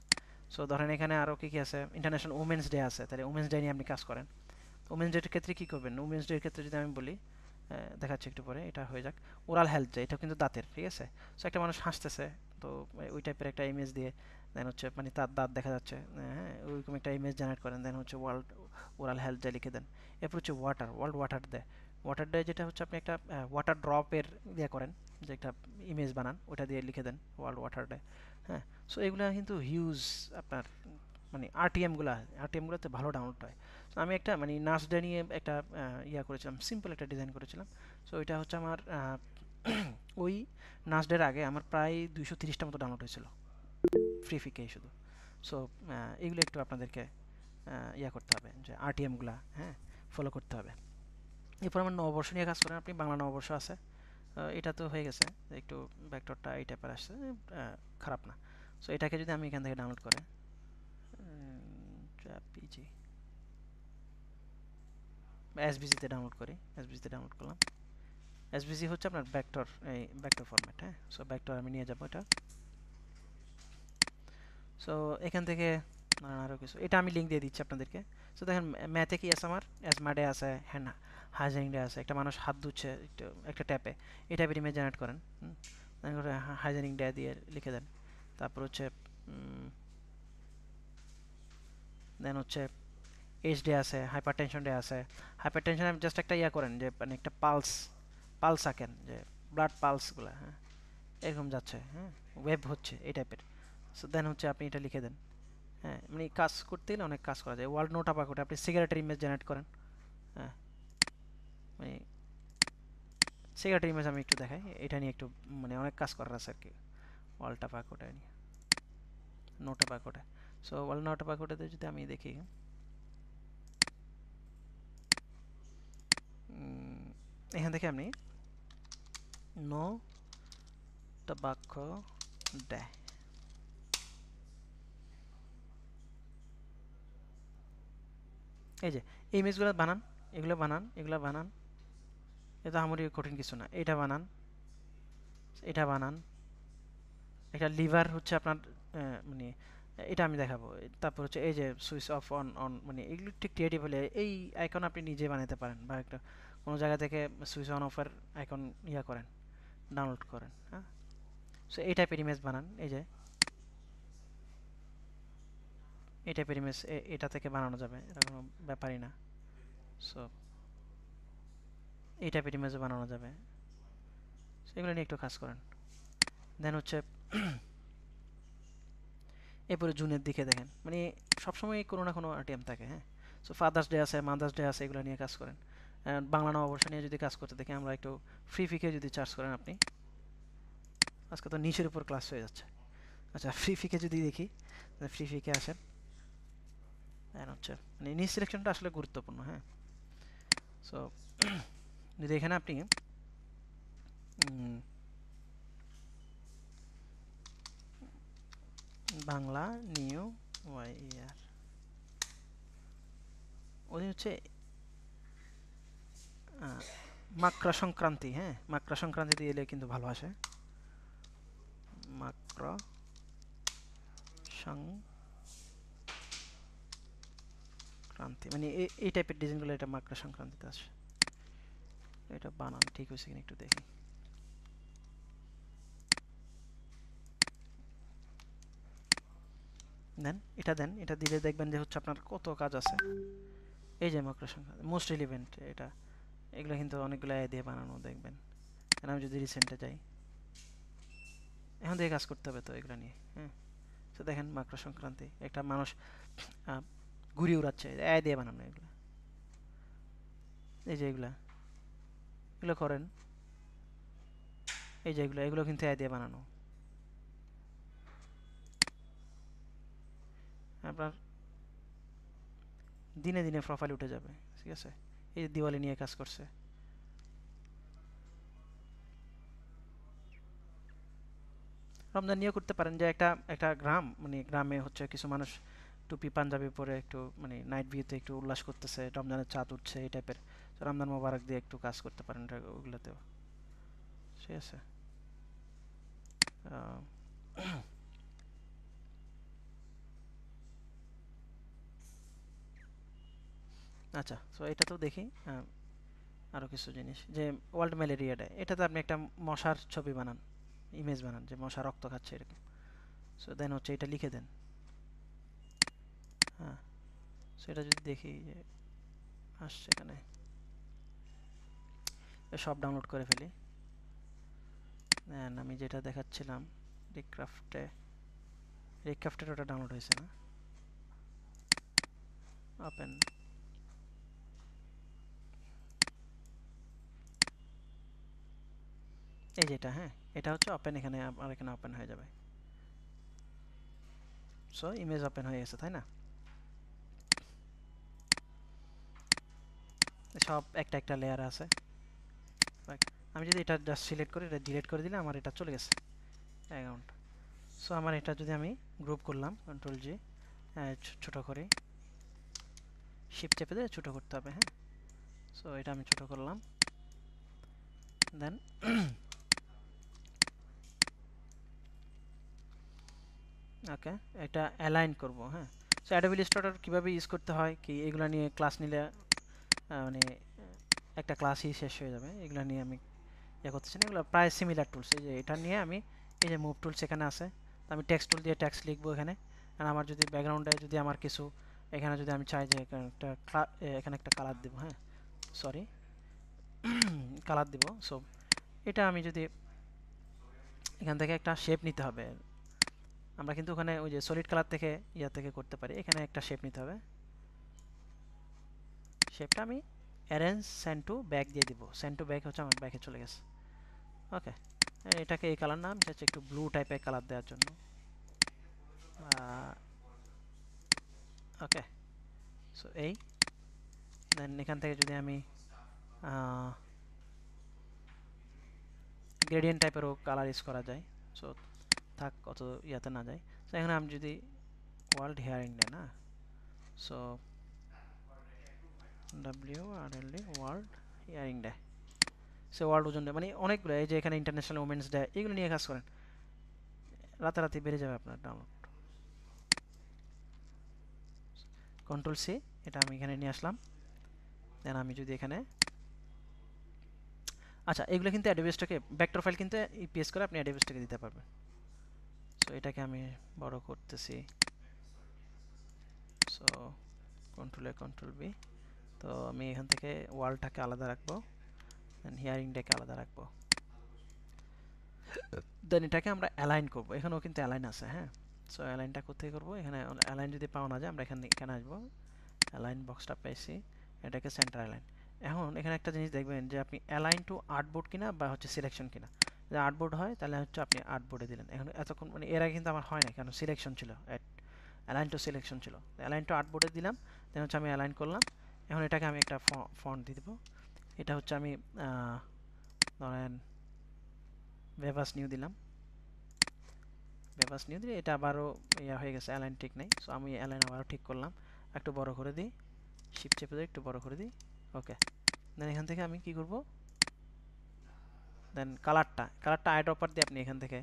সো ধরেন এখানে আরও কি কি আছে, ইন্টারন্যাশনাল উমেন্স ডে আছে, তাহলে উমেন্স ডে নিয়ে আপনি কাজ করেন। উমেন্স ডের ক্ষেত্রে কী করবেন, উমেন্স ডের ক্ষেত্রে যদি আমি বলি, দেখাচ্ছি একটু পরে, এটা হয়ে যাক। ওরাল হেলথ ডে, এটা কিন্তু দাঁতের, ঠিক আছে। সো একটা মানুষ হাসতেছে, তো ওই টাইপের একটা ইমেজ দিয়ে দেন হচ্ছে মানে তার দাঁত দেখা যাচ্ছে, হ্যাঁ, ওইরকম একটা ইমেজ জেনারেট করেন, দেন হচ্ছে ওয়ার্ল্ড ওরাল হেলথ ডে লিখে দেন। এরপর হচ্ছে ওয়ার্ল্ড ওয়াটার ডে যেটা হচ্ছে আপনি একটা ওয়াটার ড্রপের ইয়ে করেন, যে একটা ইমেজ বানান, ওটা দিয়ে লিখে দেন ওয়ার্ল্ড ওয়াটার ডে, হ্যাঁ। সো এগুলো কিন্তু হিউজ আপনার মানে আরটিএমগুলোতে ভালো ডাউনলোড হয়। তো আমি একটা মানে নাচ ডে নিয়ে একটা ইয়া করেছিলাম, সিম্পল একটা ডিজাইন করেছিলাম। সো এটা হচ্ছে আমার ওই নাচ ডের আগে আমার প্রায় 230টা মতো ডাউনলোড হয়েছিল ফ্রি ফিকেই শুধু। সো এগুলো একটু আপনাদেরকে ইয়া করতে হবে, যে আরটিএমগুলা, হ্যাঁ, ফলো করতে হবে। এরপর আমার নববর্ষ নিয়ে কাজ করেন আপনি, বাংলা নববর্ষ আছে, এটা তো হয়ে গেছে, একটু ভেক্টরটা এই টাইপের আসছে, খারাপ না। সো এটাকে যদি আমি এখান থেকে ডাউনলোড করে পিজি বা এসবিজিতে ডাউনলোড করি, এসবিজিতে ডাউনলোড করলাম। এসবিজি হচ্ছে আপনার ভেক্টর, এই ভেক্টর ফরম্যাট, হ্যাঁ। সো ভেক্টর আমি নিয়ে যাবো এটা। সো এখান থেকে আরও কিছু, এটা আমি লিঙ্ক দিয়ে দিচ্ছি আপনাদেরকে। সো দেখেন ম্যাথে কি আছে, আমার অ্যাজমা ডে আছে, হ্যাঁ, হাইজিনিক ডে আছে, একটা মানুষ হাত ধুচ্ছে একটা ট্যাপে, এই টাইপের ইমেজ জেনারেট করেন, হাইজিনিক ডে দিয়ে লিখে দেন। তারপর হচ্ছে দেন হচ্ছে এইচ ডে আছে, হাইপার টেনশন ডে আছে। হাইপার টেনশন আমি জাস্ট একটা ইয়া করেন, যে মানে একটা পালস আঁকেন, যে ব্লাড পালসগুলো, হ্যাঁ, এরকম যাচ্ছে, হ্যাঁ, ওয়েভ হচ্ছে এই টাইপের। সো দেন হচ্ছে আপনি এটা লিখে দেন, হ্যাঁ। মানে কাজ করতে গেলে অনেক কাজ করা যায়। ওয়ার্ল্ড নোট আপার করে আপনি সিগারেটের ইমেজ জেনারেট করেন, হ্যাঁ। মানে সিগারেটের ইমেজ আমি একটু দেখাই, এটা নিয়ে একটু মানে অনেক কাজ করার আছে আর কি, ওয়ার্ল্ড টাপাকোটা নিয়ে, নোট আপাকোটা। সো ওয়ার্ল্ড নোট আপাকোটাতে যদি আমি দেখি, এখান থেকে আপনি নো টাবাকো ডে, এই যে এই ইমেজগুলো বানান, এগুলো বানান, এটা আমারই কঠিন কিছু না। এটা বানান, একটা লিভার হচ্ছে আপনার মানে এটা আমি দেখাবো। তারপর হচ্ছে এই যে সুইচ অফ অন অন, মানে এগুলো ঠিক ক্রিয়েটিভ হলে এই আইকন আপনি নিজে বানাতে পারেন, বা একটা কোনো জায়গা থেকে সুইচ অন অফের আইকন ইয়া করেন, ডাউনলোড করেন, হ্যাঁ। সো এই টাইপের ইমেজ বানান, এই যে এই টাইপের ইমেজ এটা থেকে বানানো যাবে, এটা কোনো ব্যাপারই না। সো এই টাইপের ইমেজও বানানো যাবে, এগুলো নিয়ে একটু কাজ করেন। দেন হচ্ছে এরপরে জুনের দিকে দেখেন, মানে সবসময় কোনো না কোনো আরটিএম থাকে, হ্যাঁ। সো ফাদার্স ডে আছে, মাদার্স ডে আছে, এগুলো নিয়ে কাজ করেন। বাংলা নববর্ষ নিয়ে যদি কাজ করতে দেখি আমরা, একটু ফ্রি ফিকে যদি চার্জ করেন আপনি, আজকে তো নিচের উপর ক্লাস হয়ে যাচ্ছে। আচ্ছা, ফ্রি ফিকে যদি দেখি, ফ্রি ফিকে আসেন, হচ্ছে মানে নিচ সিলেকশনটা আসলে গুরুত্বপূর্ণ, হ্যাঁ। সো যদি এখানে আপনি বাংলা নিউ ওয়াইয়ার, ওই হচ্ছে মাকড়া সংক্রান্তি, হ্যাঁ, মাকড়া সংক্রান্তি দিয়ে এলে কিন্তু ভালো আসে। মাকড়া সংক্রান্তি মানে এই টাইপের ডিজাইনগুলো, এটা মাকড়া সংক্রান্তিতে আসে। এটা বানান ঠিক হয়েছে কিনা একটু দেখি। দেন এটা দিলে দেখবেন যে হচ্ছে আপনার কত কাজ আছে। এই যে মাকড়া সংক্রান্তি মোস্ট রিলিভেন্ট, এটা এগুলো কিন্তু অনেকগুলো আই দিয়ে বানানো, দেখবেন। আমি যদি রিসেন্টে যাই, এখন থেকে কাজ করতে হবে তো এগুলো নিয়ে। হ্যাঁ, তো দেখেন মাকড়া সংক্রান্তি একটা মানুষ ঘুড়ি উড়াচ্ছে, এআই দিয়ে বানানো এগুলো। এই যে এগুলো করেন, এই যে এগুলো কিন্তু এআই দিয়ে বানানো। আপনার দিনে দিনে প্রোফাইল উঠে যাবে, ঠিক আছে। এই দিওয়ালি নিয়ে কাজ করছে। রমজান নিয়েও করতে পারেন, যে একটা গ্রাম, মানে গ্রামে হচ্ছে কিছু মানুষ টুপি পাঞ্জাবি পরে একটু মানে নাইট ভিউতে একটু উল্লাস করতেছে, রমজানের চাঁদ উঠছে এই টাইপের। রমজান মোবারক দিয়ে একটু কাজ করতে পারেন ওগুলোতেও, ঠিক আছে। আচ্ছা, তো এটা তো দেখি আরও কিছু জিনিস, যে ওয়ার্ল্ড ম্যালেরিয়া ডে, এটাতে আপনি একটা মশার ছবি বানান, ইমেজ বানান যে মশা রক্ত খাচ্ছে এরকম। সো দেন হচ্ছে এটা লিখে দেন। হ্যাঁ, সো এটা যদি দেখি যে আসছে এখানে, সব ডাউনলোড করে ফেলি। দেন আমি যেটা দেখাচ্ছিলাম রিক্রাফটের ওটা ডাউনলোড হয়েছে না, ওপেন। এই যেটা, হ্যাঁ এটা হচ্ছে ওপেন, এখানে আর এখানে ওপেন হয়ে যাবে। সো ইমেজ ওপেন হয়ে গেছে, তাই না? সব একটা একটা লেয়ার আছে। আমি যদি এটা জাস্ট সিলেক্ট করি, এটা ডিলিট করে দিলে আমার এটা চলে গেছে অ্যাকাউন্ট। সো আমার এটা যদি আমি গ্রুপ করলাম, কন্ট্রোল জি, ছোট করে শিফট চেপে দিয়ে ছোট করতে হবে। হ্যাঁ, সো এটা আমি ছোট করলাম। দেন ওকে, এটা অ্যালাইন করব। হ্যাঁ, সো অ্যাডোবি ইলাস্ট্রেটর কীভাবে ইউজ করতে হয় কি, এগুলো নিয়ে ক্লাস নিলে মানে একটা ক্লাসই শেষ হয়ে যাবে। এগুলো নিয়ে আমি ইয়ে করতেছি না, এগুলো প্রায় সিমিলার টুলস। এই যে এটা নিয়ে আমি, এই যে মুভ টুলস এখানে আছে, তো আমি টেক্সট টুল দিয়ে টেক্সট লিখবো এখানে। আর আমার যদি ব্যাকগ্রাউন্ডে যদি আমার কিছু এখানে যদি আমি চাই যে এখানে একটা কালার দেবো, হ্যাঁ সরি কালার দেবো। সো এটা আমি যদি এখান থেকে একটা শেপ নিতে হবে, আমরা কিন্তু ওখানে ওই যে সলিড কালার থেকে থেকে করতে পারি। এখানে একটা শেপ নিতে হবে, শেপটা আমি অ্যারেঞ্জ সেন্ড টু ব্যাক দিয়ে দিব। সেন্ড টু ব্যাক হচ্ছে আমার ব্যাকে চলে গেছে। ওকে, এটাকে এই কালার নাম চাচ্ছি একটু ব্লু টাইপের কালার দেওয়ার জন্য। ওকে, সো এই দেন এখান থেকে যদি আমি গ্রেডিয়েন্ট টাইপেরও কালার ইউজ করা যায়, সো থাক অত ইয়াতে না যায়। সো এখানে আমি যদি ওয়ার্ল্ড হিয়ারিং ডে না, so WRLD world hearing day, say world ozone day, মানে অনেকগুলো। এই যে এখানে ইন্টারন্যাশনাল উমেন্স ডে, এগুলো নিয়ে কাজ করেন, রাতারাতি বেড়ে যাবে আপনার ডাউনলোড। কন্ট্রোল সি, এটা আমি এখানে নিয়ে আসলাম। দেন আমি যদি এখানে, আচ্ছা এগুলো কিন্তু অ্যাডোবি স্টকে ভেক্টর ফাইল কিন্তু ইপিএস করে আপনি অ্যাডোবি স্টকে দিতে পারবেন। সো এটাকে আমি বড় করতেছি, সো কন্ট্রোল বি। তো আমি এখান থেকে ওয়ার্ল্ডটাকে আলাদা রাখবো, দেন হিয়ারিং ডেকে আলাদা রাখবো। দেন এটাকে আমরা অ্যালাইন করব, এখানেও কিন্তু অ্যালাইন আছে। হ্যাঁ, সো অ্যালাইনটা কোথায় করবো, এখানে অ্যালাইন যদি পাওয়া না যায় আমরা এখানে আসবো, অ্যালাইন বক্সটা পেয়েছি, এটাকে সেন্টার অ্যালাইন। এখন এখানে একটা জিনিস দেখবেন যে আপনি অ্যালাইন টু আর্টবোর্ড কিনা বা হচ্ছে সিলেকশন কিনা। যদি আর্টবোর্ড হয় তাহলে হচ্ছে আপনি আর্টবোর্ডে দিলেন। এখন এতক্ষণ মানে এর আগে কিন্তু আমার হয় না, কেন সিলেকশন ছিল, অ্যালাইন টু সিলেকশন ছিল। অ্যালাইন টু আর্টবোর্ডে দিলাম, দেন হচ্ছে আমি অ্যালাইন করলাম। এখন এটাকে আমি একটা ফন্ট দিয়ে দেবো। এটা হচ্ছে আমি ধরেন ভেভাস নিউ দিলাম, ভেভাস নিউ দিলে এটা আবারও ইয়া হয়ে গেছে, অ্যালাইন ঠিক নেই। সো আমি অ্যালাইন আবারও ঠিক করলাম, একটু বড় করে দিই, শিফট চেপে দিই, একটু বড় করে দিই। ওকে, দেন এখান থেকে আমি কি করব, দেন কালারটা আইড্রপার দিয়ে আপনি এখান থেকে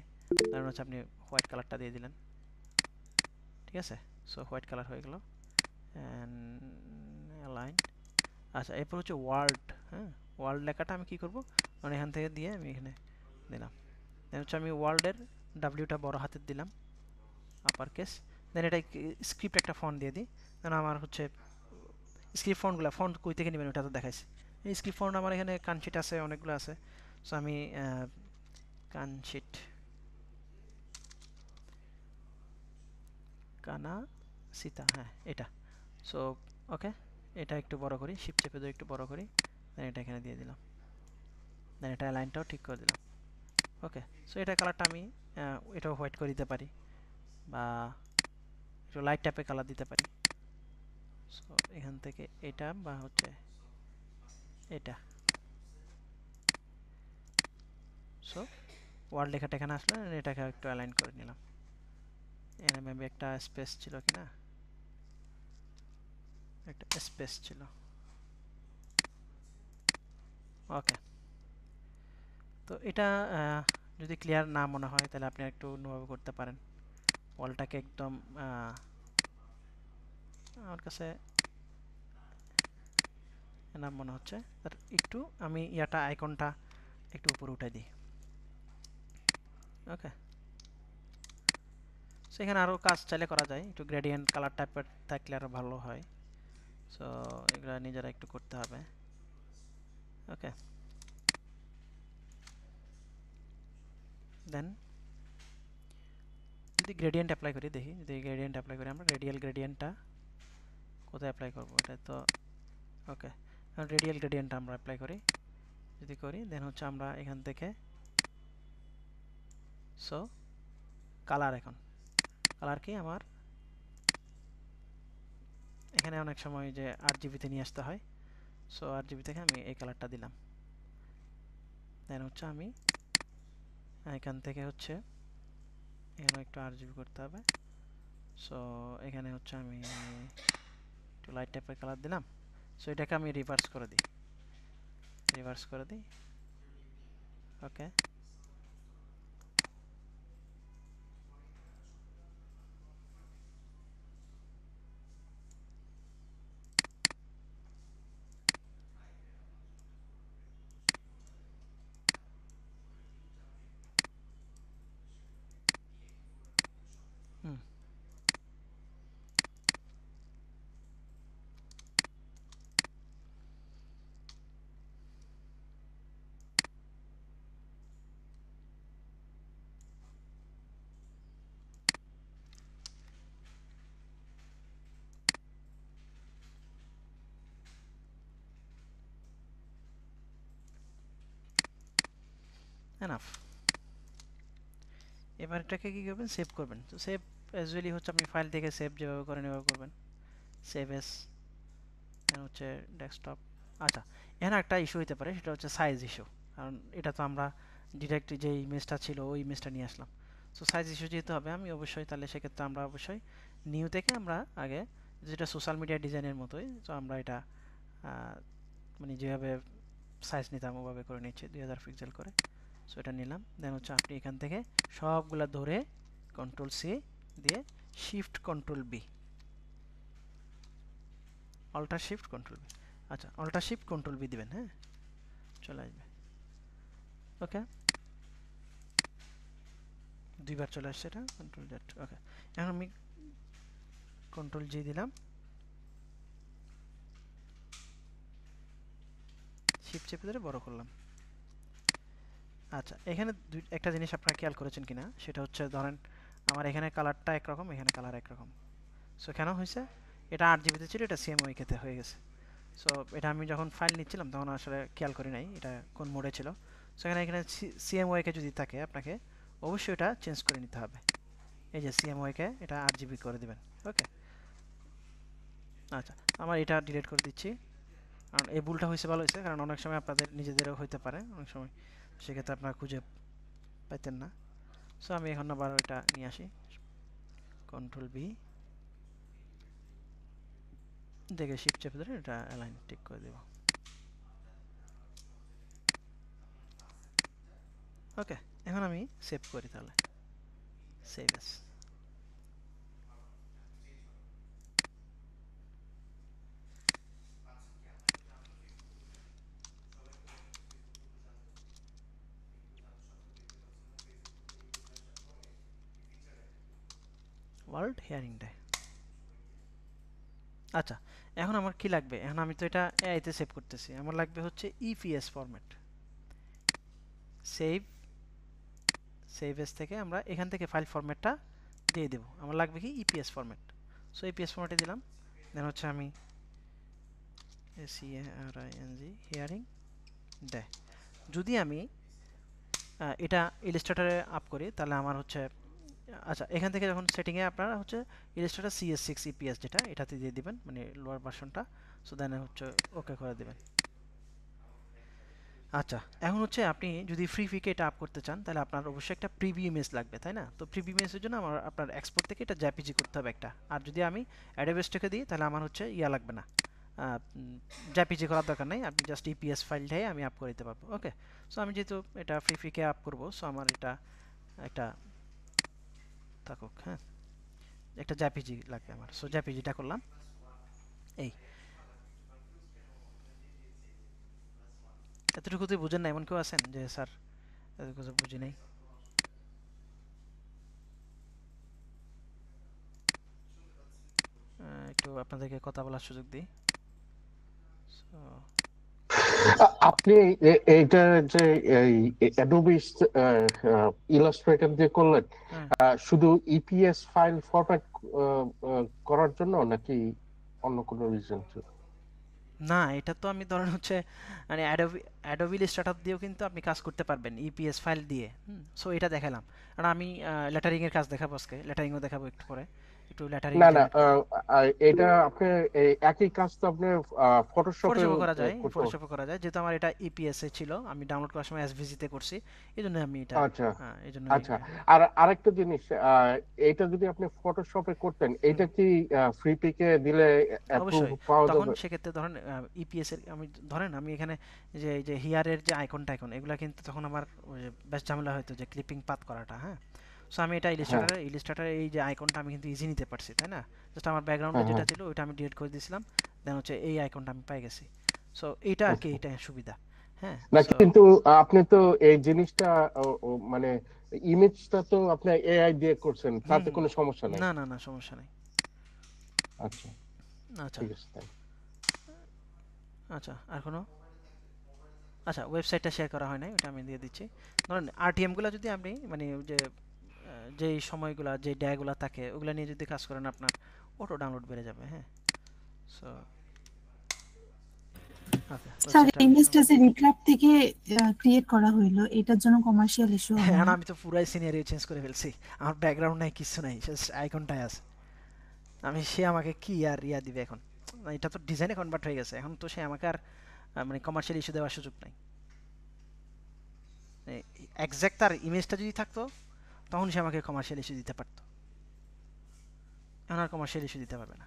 ধরেন হচ্ছে আপনি হোয়াইট কালারটা দিয়ে দিলেন, ঠিক আছে। সো হোয়াইট কালার হয়ে গেল, অ্যালাইন। আচ্ছা, এরপর হচ্ছে ওয়ার্ল্ড। হ্যাঁ, ওয়ার্ল্ড লেখাটা আমি কি করব, মানে এখান থেকে দিয়ে আমি এখানে দিলাম। দেন হচ্ছে আমি ওয়ার্ল্ডের ডাব্লিউটা বড় হাতের দিলাম, আপার কেস। দেন এটা স্ক্রিপ্ট একটা ফন্ট দিয়ে দিই। দেন আমার হচ্ছে স্ক্রিপ্ট ফন্ট কই থেকে নেবেন ওটা তো দেখাইছে। এই স্ক্রিপ্ট ফন্ট আমার এখানে কানশিট আছে, অনেকগুলো আছে। সো আমি কানশিট কানা সীতা, হ্যাঁ এটা। সো ওকে, এটা একটু বড় করি, শিফট চেপে ধরে একটু বড় করি, দেন এটা এখানে দিয়ে দিলাম, দেন এটা লাইনটাও ঠিক করে দিলাম। ওকে, সো এটা কালারটা আমি এটাও হোয়াইট করে দিতে পারি, বা একটু লাইট টাইপের কালার দিতে পারি। সো এখান থেকে এটা বা হচ্ছে এটা। সো ওয়ার্ল্ড লেখাটা এখানে আসলে এটাকে একটু অ্যালাইন করে নিলাম। এখানে মেবি একটা স্পেস ছিল কিনা, একটা স্পেস ছিল। ওকে, তো এটা যদি ক্লিয়ার না মনে হয় তাহলে আপনি একটু অন্যভাবে করতে পারেন। ওয়ালটাকে একদম আমার কাছে এনাফ মনে হচ্ছে, তার একটু আমি ইয়াটা আইকনটা একটু উপরে উঠাই দিই। ওকে, সো এখানে আরও কাজ চাইলে করা যায়, একটু গ্রেডিয়েন্ট কালার টাইপের থাকলে আরও ভালো হয়। সো এগুলো নিজেরা একটু করতে হবে। ওকে, দেন যদি গ্রেডিয়েন্ট অ্যাপ্লাই করি, দেখি যদি গ্রেডিয়েন্ট অ্যাপ্লাই করি, আমরা গ্রেডিয়েন্টটা কোথায় অ্যাপ্লাই করবো, এটা তো ওকে, রেডিয়াল গ্রেডিয়েন্টটা আমরা অ্যাপ্লাই করি, যদি করি দেন হচ্ছে আমরা এখান থেকে সো কালার, এখন কালার কি আমার এখানে অনেক সময় যে RGB-তে নিয়ে আসতে হয়, সো RGB থেকে আমি এই কালারটা দিলাম। দেন হচ্ছে আমি এখান থেকে হচ্ছে এখানে একটু RGB করতে হবে। সো এখানে হচ্ছে আমি একটু লাইট টাইপের কালার দিলাম। সো এটাকে আমি রিভার্স করে দিই, ওকে। হুম, এনাফ। এবার এটাকে কি করবেন, সেভ করবেন। তো সেভ অ্যাজুয়ালি হচ্ছে আপনি ফাইল থেকে সেভ যেভাবে করেন এভাবে করবেন, সেভ এস, হচ্ছে ডেস্কটপ। আচ্ছা, এখানে একটা ইস্যু হতে পারে, সেটা হচ্ছে সাইজ ইস্যু, কারণ এটা তো আমরা ডিরেক্ট যে ইমেজটা ছিল ওই ইমেজটা নিয়ে আসলাম। সো সাইজ ইস্যু যেহেতু হবে, আমি অবশ্যই তাহলে সেক্ষেত্রে আমরা অবশ্যই নিউ থেকে আমরা আগে, যেটা সোশ্যাল মিডিয়া ডিজাইনের মতোই, তো আমরা এটা মানে যেভাবে সাইজ নিতাম ওভাবে করে নিচ্ছি, 2000 পিক্সেল করে। সো এটা নিলাম, দেন হচ্ছে আপনি এখান থেকে সবগুলা ধরে Ctrl+C দিয়ে shift Ctrl+B, alter shift Ctrl+B, আচ্ছা অল্টার শিফট Ctrl+B দিবেন, হ্যাঁ চলে আসবে। ওকে, দুইবার চলে আসছে এটা, Ctrl+Z। ওকে, এখন আমি Ctrl+G দিলাম, শিফট চেপে ধরে বড় করলাম। আচ্ছা, এখানে একটা জিনিস আপনারা খেয়াল করেছেন কিনা, সেটা হচ্ছে ধরেন আমার এখানে কালারটা একরকম, এখানে কালার একরকম। সো কেন হয়েছে, এটা 8GB-তে ছিল, এটা CMYK-তে হয়ে গেছে। সো এটা আমি যখন ফাইল নিচ্ছিলাম তখন আসলে খেয়াল করি নাই এটা কোন মোডে ছিল। সো এখানে CMYK যদি থাকে আপনাকে অবশ্যই এটা চেঞ্জ করে নিতে হবে। এই যে CMYK, এটা 8GB করে দিবেন। ওকে, আচ্ছা আমার এটা ডিলিট করে দিচ্ছি, কারণ এই ভুলটা হয়েছে, ভালো হয়েছে, কারণ অনেক সময় আপনাদের নিজেদেরও হইতে পারে, অনেক সময় সেক্ষেত্রে আপনারা খুঁজে পাইতেন না। সো আমি এখন আবার এটা নিয়ে আসি, Ctrl+B দেখে শিফট চেপে ধরে এটা অ্যালাইন ঠিক করে দেব। ওকে, এখন আমি সেভ করি, তাহলে save S. World hearing day. আচ্ছা, এখন আমার কি লাগবে, এখন আমি তো এটা এআইতে সেভ করতেছি, আমার লাগবে হচ্ছে ইপিএস ফরম্যাট। সেভ এস থেকে আমরা এখান থেকে ফাইল ফরম্যাটটা দিয়ে দেবো। আমার লাগবে কি ইপিএস ফরম্যাট। সো ইপিএস ফরম্যাটে দিলাম। দেন হচ্ছে আমি SEARING হিয়ারিং দে। যদি আমি এটা ইলাস্ট্রেটরে আপ করি তাহলে আমার হচ্ছে আচ্ছা এখান থেকে যখন সেটিংয়ে আপনারা হচ্ছে ইলাস্ট্রেটর CS6 EPS যেটা এটাতে দিয়ে দিবেন, মানে লোয়ার ভার্সনটা। সো দেন হচ্ছে ওকে করে দিবেন। আচ্ছা এখন হচ্ছে আপনি যদি ফ্রি ফিকে এটা আপ করতে চান তাহলে আপনার অবশ্যই একটা প্রিভিউ ইমেজ লাগবে, তাই না? তো প্রিভিউ ইমেজের জন্য আমার আপনার এক্সপোর্ট থেকে এটা জেপিজি করতে হবে একটা। আর যদি আমি অ্যাডোবেস্টকে দিই তাহলে আমার হচ্ছে ইয়া লাগবে না, জেপিজি করার দরকার নেই, আপনি জাস্ট ইপিএস ফাইলটাই আমি আপ করে দিতে পারবো। ওকে, সো আমি যেহেতু এটা ফ্রি ফিকে আপ করবো, সো আমার এটা একটা থাকুক, হ্যাঁ একটা জেপিজি লাগবে আমার। সো জেপিজিটা করলাম। এই এতটুকুতেই বুঝেন না এমন কেউ আছেন যে স্যার এতটুকু বুঝি নাই? একটু আপনাদেরকে কথা বলার সুযোগ দিই। So, আপনি এইটা যে অ্যাডোবি ইলাস্ট্রেটর দিয়ে করলেন হ্যাঁ শুধু ইপিএস ফাইল ফরম্যাট করার জন্য নাকি অন্য কোনো রিজন? না, এটা তো আমি ধরেন হচ্ছে মানে অ্যাডোবি ইলাস্ট্রেটর দিয়েও কিন্তু আপনি কাজ করতে পারবেন ইপিএস ফাইল দিয়ে। সো এটা দেখালাম। আর আমি লেটারিং এর কাজ দেখাবো আজকে, লেটারিংও দেখাবো একটু পরে, একটু লেটারিং না না জেনারেট করে। এটা আপনি একই কাজ তো আপনি ফটোশপে ফটোশপে করা যায়, করতে। ফটোশপে করা যায়, যেহেতু আমার এটা ইপিএস এ ছিল, আমি ডাউনলোড করার সময় এসভিজি তে করছি, এইজন্য আমি এটা আচ্ছা এই জন্য আচ্ছা। আর আরেকটা জিনিস, এটা যদি আপনি ফটোশপে করতেন এটা কি ফ্রি পিকে দিলে অ্যাপ্রুভ অবশ্যই। পাওয়া তখন যাবে? সেক্ষেত্রে ধরেন ইপিএস এর আমি ধরেন আমি এখানে যে এই যে হিয়ারের যে আইকনটা আইকন এগুলা কিন্তু তখন আমার ওই যে বেশ ঝামেলা হয়তো যে ক্লিপিং পাথ করাটা, হ্যাঁ। সো আমি এটা হ্যাঁ ইলিস্ট্রেটরে এই যে আইকনটা আমি কিন্তু ইজি নিতে পারছি, তাই না? জাস্ট আমার ব্যাকগ্রাউন্ডে হ্যাঁ যেটা হ্যাঁ ছিল ওইটা আমি ডিলিট করে দিয়েছিলাম, দেন হচ্ছে এই আইকনটা আমি পেয়ে গেছি। সো এইটা আর কি, আচ্ছা। এটা সুবিধা, হ্যাঁ। না সো কিন্তু আপনি তো এই জিনিসটা মানে ইমেজটা তো আপনি এআই দিয়ে করছেন, হুম তাতে হুম কোনো সমস্যা নাই? না না না সমস্যা নাই। আচ্ছা আচ্ছা ঠিক আছে তাই। আচ্ছা আর কোনো আচ্ছা ওয়েবসাইটটা শেয়ার করা হয় নাই, ওটা আমি দিয়ে দিচ্ছি। ধরেন আরটিএমগুলো যদি আপনি মানে ওই যে যেই সময়গুলো যে ডেগুলো থাকে ওগুলো নিয়ে যদি কাজ করেন আপনার অটো ডাউনলোড বেড়ে যাবে, হ্যাঁ। সো ওকে স্যার ওয়েবসাইটটা ইমেজটা যে রিক্রাফ থেকে ক্রিয়েট করা হইলো এটার জন্য কমার্শিয়াল ইস্যু হবে হ্যাঁ না? আমি তো পুরাই সিনারিও চেঞ্জ করে ফেলছি, আমার ব্যাকগ্রাউন্ড নাই কিছু নাই, জাস্ট আইকনটাই আছে। আমি সে আমাকে কি আর ইয়া দিবে এখন, এটা তো ডিজাইনে কনভার্ট হয়ে গেছে, এখন তো সে আমাকে আর মানে কমার্শিয়াল ইস্যু দেওয়ার সুযোগ নাই। এক্সাক্ট তার ইমেজটা যদি থাকতো তখন সে আমাকে কমার্শিয়াল ইস্যু দিতে পারতো, এখন আর কমার্শিয়াল ইস্যু দিতে পারবে না।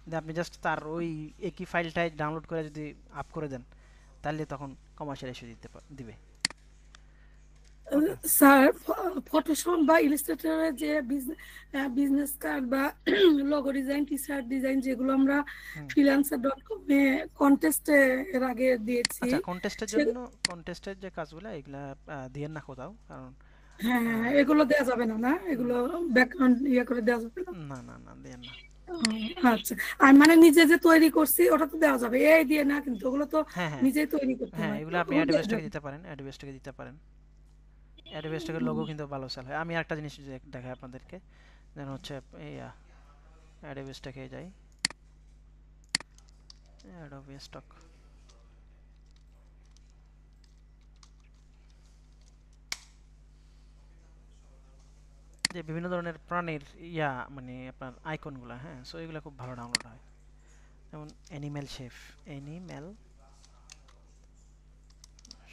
কিন্তু আপনি জাস্ট তার ওই একই ফাইলটাই ডাউনলোড করে যদি আপ করে দেন তাহলে তখন কমার্শিয়াল ইস্যু দিবে। ওকে স্যার ফটোশপ বা ইলাস্ট্রেটরে যে বিজনেস কার্ড বা লোগো ডিজাইন, টি শার্ট ডিজাইন যেগুলো আমরা freelancer.com এ কন্টেস্টে এর আগে দিয়েছি, আচ্ছা কন্টেস্টের জন্য কন্টেস্টের যে কাজগুলো এগুলা দিয়েন না কোথাও, কারণ হ্যাঁ এগুলো দেওয়া যাবে না, না এগুলো ব্যাকগ্রাউন্ড ইয়ে করে দেওয়া যাবে না? না না না দিয়েন না। আচ্ছা, আমি মানে নিজে যে তৈরি করছি ওটা তো দেওয়া যাবে, এই দিয়ে না কিন্তু ওগুলো তো হ্যাঁ হ্যাঁ নিজেই তৈরি করতে হ্যাঁ হয়, এগুলো আপনি ওগুলো দেওয়া অ্যাডোবেস থেকে যাবে। দিতে পারেন, অ্যাডোবেস থেকে দিতে পারেন। অ্যাডোবেস থেকে লোগো কিন্তু ভালো সেল হয়। আমি একটা জিনিস দেখাই আপনাদেরকে, যেন হচ্ছে এই অ্যাডোবেস থেকে যাই, অ্যাডোবে স্টক, যে বিভিন্ন ধরনের প্রাণীর ইয়া মানে আপনার আইকনগুলো, হ্যাঁ। সো এগুলো খুব ভালো ডাউনলোড হয়, যেমন অ্যানিম্যাল শেপ, অ্যানিম্যাল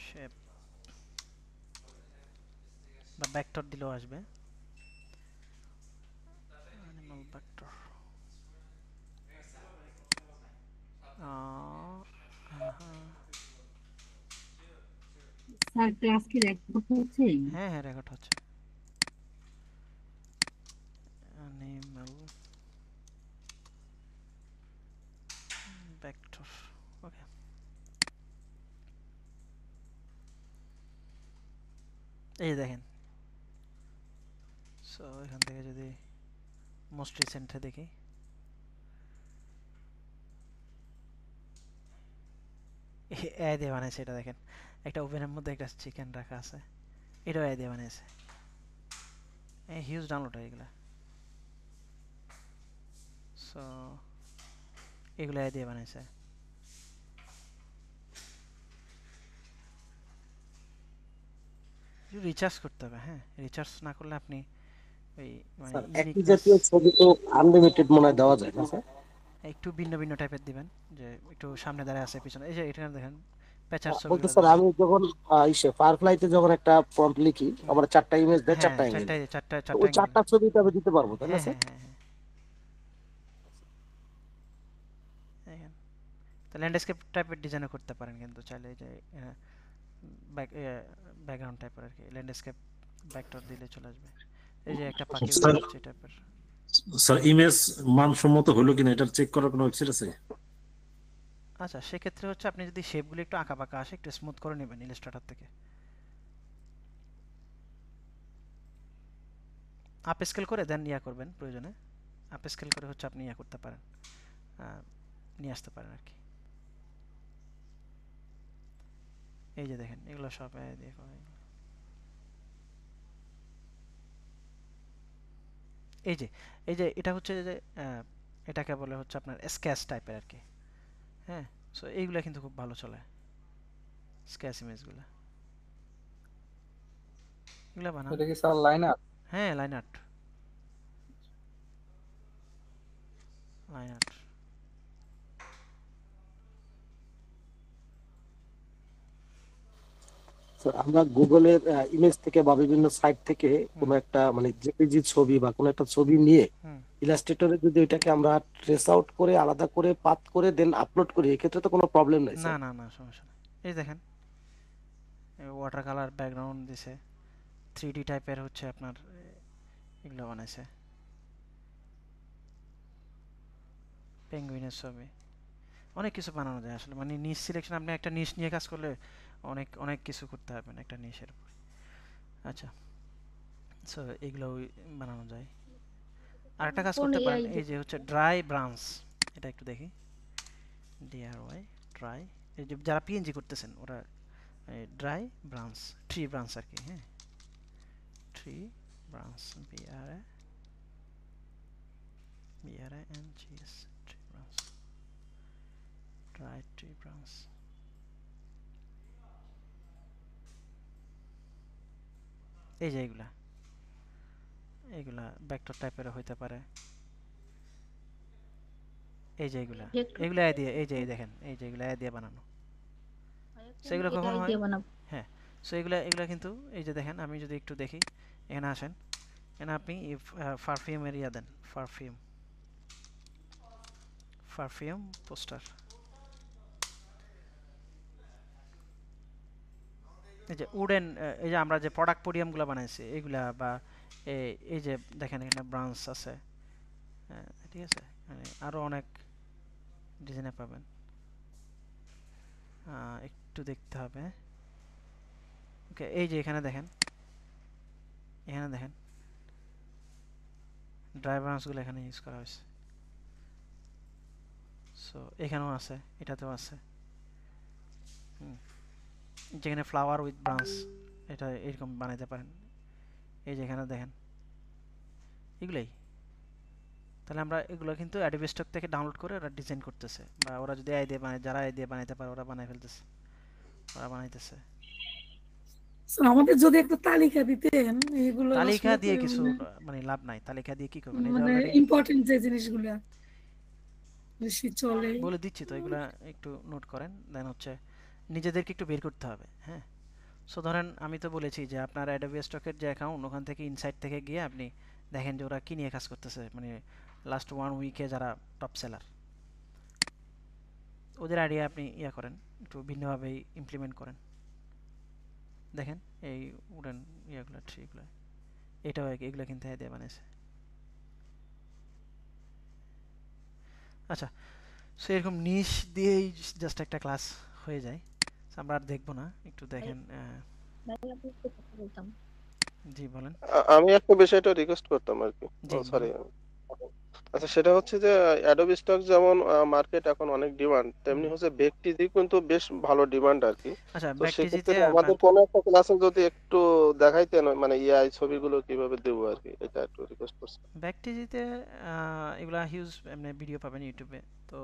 শেপ বা ভেক্টর দিলেও আসবে, অ্যানিমাল ভেক্টর। স্যার ক্লাস কি রেকর্ড হচ্ছে? হ্যাঁ হ্যাঁ রেকর্ড হচ্ছে। অ্যানিমাল ভেক্টর, ওকে। এই দেখেন, সো এখান থেকে যদি মোস্ট রিসেন্টে দেখি, এআই দিয়ে বানাইছে এটা দেখেন, একটা ওভেনের মধ্যে একটা চিকেন রাখা আছে, এটাও এআই দিয়ে বানিয়েছে। হিউজ ডাউনলোড হয় এগুলা। সো এগুলো দিয়ে বানাইছে। রিচার্জ করতে হবে, হ্যাঁ রিচার্জ না করলে আপনি ওই মানে স্যার একই ইউনিকনেস জাতীয় ছবি তো আনলিমিটেড মনে হয় দেওয়া যায় না স্যার? একটু ভিন্ন ভিন্ন টাইপের দিবেন, যে একটু সামনে দাঁড়ায় আছে পিছনে, এই যে এখানে দেখেন প্যাচার বলতে ছবিগুলো স্যার দিবেন। আমি যখন ফায়ারফ্লাইতে যখন একটা প্রম্পট লিখি আমার 4টা ইমেজ দেয়, হ্যাঁ 4টা অ্যাঙ্গেল, চারটা ওই অ্যাঙ্গেল। 4টা ছবিটা আমি দিতে পারবো তাই না হ্যাঁ স্যার? হ্যাঁ হ্যাঁ হ্যাঁ, তো ল্যান্ডস্কেপ টাইপের ডিজাইনও করতে পারেন কিন্তু চাইলে, যে ব্যাকগ্রাউন্ড টাইপের আর কি, ল্যান্ডস্কেপ ব্যাকড্রপ দিলে চলে আসবে। এই যে একটা পাখি উড়ে স্যার যাচ্ছে টাইপের। স্যার ইমেজ মানসম্মত হলো কিনা এটা চেক করার কোনো ওয়েবসাইট আছে? আচ্ছা সেক্ষেত্রে হচ্ছে আপনি যদি শেপগুলো একটু আঁকা বাঁকা আসে একটু স্মুথ করে নেবেন ইলাস্ট্রেটর থেকে, আপ স্কেল করে দেন ইয়া করবেন, প্রয়োজনে আপ স্কেল করে হচ্ছে আপনি ইয়া করতে পারেন, নিয়ে আসতে পারেন আর কি। এই যে দেখেন এগুলো সব দিয়ে করা। এই যে এটা হচ্ছে যে এটাকে বলে হচ্ছে আপনার স্কেচ টাইপের আর কি, হ্যাঁ। সো এইগুলা কিন্তু খুব ভালো চলে, স্কেচ ইমেজগুলো এগুলা বানান। এটা কি স্যার লাইন আর্ট? হ্যাঁ line art, line art. Sir আমরা গুগলের ইমেজ থেকে বা বিভিন্ন সাইট থেকে কোনো একটা মানে জেপিজি ছবি বা কোনো একটা ছবি নিয়ে ইলাস্ট্রেটরে যদি ওইটাকে আমরা ট্রেস আউট করে আলাদা করে পাথ করে দেন আপলোড করি, এক্ষেত্রে তো কোনো প্রবলেম নাই না স্যার? না না সমস্যা নেই। এই দেখেন ওয়াটার কালার ব্যাকগ্রাউন্ড দিছে, 3D টাইপের হচ্ছে আপনার এগুলো বানাইছে, পেঙ্গুইনের ছবি, অনেক কিছু বানানো যায় আসলে। মানে নিশ সিলেকশন, আপনি একটা নিশ নিয়ে কাজ করলে অনেক অনেক কিছু করতে পারবেন একটা নিশের উপর। আচ্ছা সো এগুলো বানানো যায়। আরেকটা কাজ করতে পারেন, এই যে হচ্ছে ড্রাই ব্রাঞ্চ, এটা একটু দেখি, DRY ড্রাই, এই যে যারা পিএনজি করতেছেন ওরা ড্রাই ব্রাঞ্চ, ট্রি ব্রাঞ্চ আর কি, হ্যাঁ tree branch, BRANCH, tree branch, dry tree branch. এই যে এইগুলা ভেক্টর টাইপের হইতে পারে। এই যে এগুলা দিয়ে, এই যে দেখেন এই যে এগুলা দিয়ে বানানো, সেগুলো কখন হয়? হ্যাঁ সো এগুলা কিন্তু এই যে দেখেন, আমি যদি একটু দেখি, এখানে আসেন, এখানে আপনি পারফিউম এরিয়া দেন, পারফিউম পোস্টার, এই যে উডেন, এই যে আমরা যে প্রোডাক্ট পোডিয়ামগুলো বানাইছি এইগুলা, বা এই যে দেখেন এখানে ব্রাঞ্চ আছে, ঠিক আছে, মানে আরো অনেক ডিজাইনে পাবেন, একটু দেখতে হবে। ওকে এই যে এখানে দেখেন ড্রাই ব্রাঞ্চগুলো এখানে ইউজ করা হয়েছে। সো এখানেও আছে, এটাতেও আছে, যেখানে ফ্লাওয়ার উইথ ব্রাঞ্চ, এটা এরকম বানাইতে পারেন। এই যে এখানে দেখেন এগুলাই, তাহলে আমরা এগুলো কিন্তু অ্যাডোবি স্টক থেকে ডাউনলোড করে ওরা ডিজাইন করতেছে, বা ওরা যদি আইডিয়া বানায়, যারা আইডিয়া বানাইতে পারে ওরা বানাই ফেলতেছে, ওরা বানাইতেছে। স্যার আমাদের যদি একটা তালিকা দিতেন এগুলো, তালিকা দিয়ে কিছু মানে লাভ নাই, তালিকা দিয়ে কি করবেন? এই যে মানে অলরেডি ইম্পর্টেন্ট যে জিনিসগুলো বেশি চলে বলে দিচ্ছি, তো এগুলা একটু নোট করেন, দেন হচ্ছে নিজেদেরকে একটু বের করতে হবে, হ্যাঁ। সো ধরেন আমি তো বলেছি যে আপনার অ্যাডোবি স্টকের যে অ্যাকাউন্ট, ওখান থেকে ইনসাইট থেকে গিয়ে আপনি দেখেন যে ওরা কি নিয়ে কাজ করতেছে, মানে লাস্ট 1 উইকে যারা টপ সেলার, ওদের আইডিয়া আপনি ইয়া করেন, একটু ভিন্নভাবে ইমপ্লিমেন্ট করেন। দেখেন এই উডেন ইয়াগুলো, ট্রিগুলো, এটাও এগুলো কিন্তু আইডিয়া বানিয়েছে। আচ্ছা সো এরকম নিশ দিয়েই জাস্ট একটা ক্লাস হয়ে যায়, আমরা আর দেখবো না, একটু দেখেন। জি বলেন। আমি একটা বিষয়টা রিকোয়েস্ট করতাম আর কি। জি সরি, আচ্ছা, সেটা হচ্ছে যে অ্যাডোবি স্টক যেমন মার্কেট এখন অনেক ডিমান্ড, তেমনি হচ্ছে বেকটিজি কিন্তু বেশ ভালো ডিমান্ড আর কি। আচ্ছা, তো ব্যাকটিজিতে সেক্ষেত্রে আমাদের কোনো একটা ক্লাসে যদি একটু দেখাইতেন মানে এআই ছবিগুলো কিভাবে দেবো আর কি, এটা একটু রিকোয়েস্ট করছি। ব্যাকটিজিতে এগুলা হিউজ এমনি ভিডিও পাবেন ইউটিউবে, তো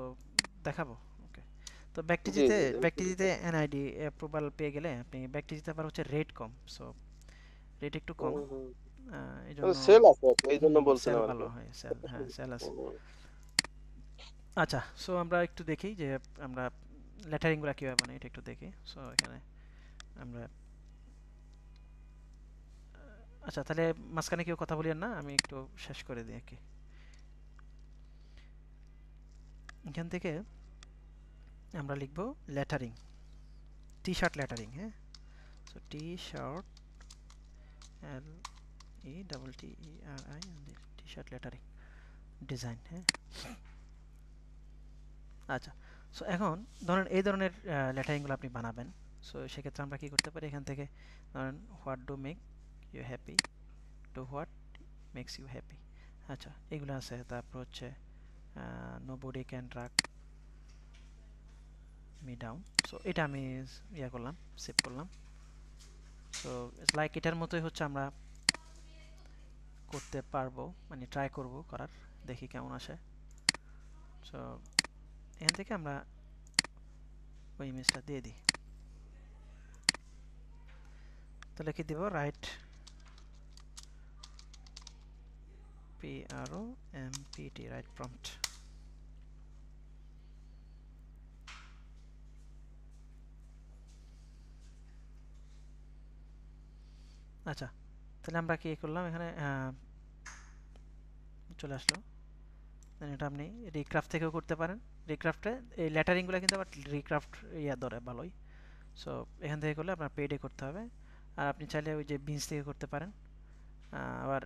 দেখাবো। ওকে, তো জি ব্যাকটিজিতে জি জি ব্যাকটিজিতে এনআইডি অ্যাপ্রুভাল পেয়ে গেলে আপনি ব্যাকটিজিতে আবার হচ্ছে রেট কম, সো রেট একটু কম, এই জন্য সেল আছে আর কি, এই জন্য সেল বলছিলাম আর ভালো কি। হয়, সেল, হ্যাঁ সেল আছে। হুম, আচ্ছা, সো আমরা একটু দেখি যে আমরা লেটারিংগুলো কীভাবে বানাই, এটা একটু দেখি। সো এখানে আমরা আচ্ছা, তাহলে মাঝখানে কেউ কথা বলিয়েন না, আমি একটু শেষ করে দিই আর কি। এখান থেকে আমরা লিখব লেটারিং, টি শার্ট লেটারিং, হ্যাঁ। So t shirt, L E double T E R I, t shirt lettering design, হ্যাঁ। আচ্ছা, সো এখন ধরেন এই ধরনের লেটারিংগুলো আপনি বানাবেন। সো সেক্ষেত্রে আমরা কি করতে পারি, এখান থেকে ধরেন what do make you happy, do what makes you happy, আচ্ছা এগুলো আছে। তারপর হচ্ছে nobody can track me down, so এটা আমি ইয়া করলাম, সেভ করলাম। সো লাইক এটার মতোই হচ্ছে আমরা করতে পারবো, মানে ট্রাই করব করার, দেখি কেমন আসে। সো এখান থেকে আমরা ওই ইমেজটা দিয়ে দিই। তাহলে কি দেব, রাইট PROMPT, রাইট প্রম্পট। আচ্ছা, তাহলে আমরা কি করলাম, এখানে চলে আসলো। এটা আপনি রিক্রাফট থেকেও করতে পারেন। রিক্রাফটে এই লেটারিংগুলো কিন্তু আবার রিক্রাফট ইয়া ধরে ভালোই। সো এখান থেকে করলে আপনার পেডে করতে হবে, আর আপনি চাইলে ওই যে বিনস থেকে করতে পারেন। আবার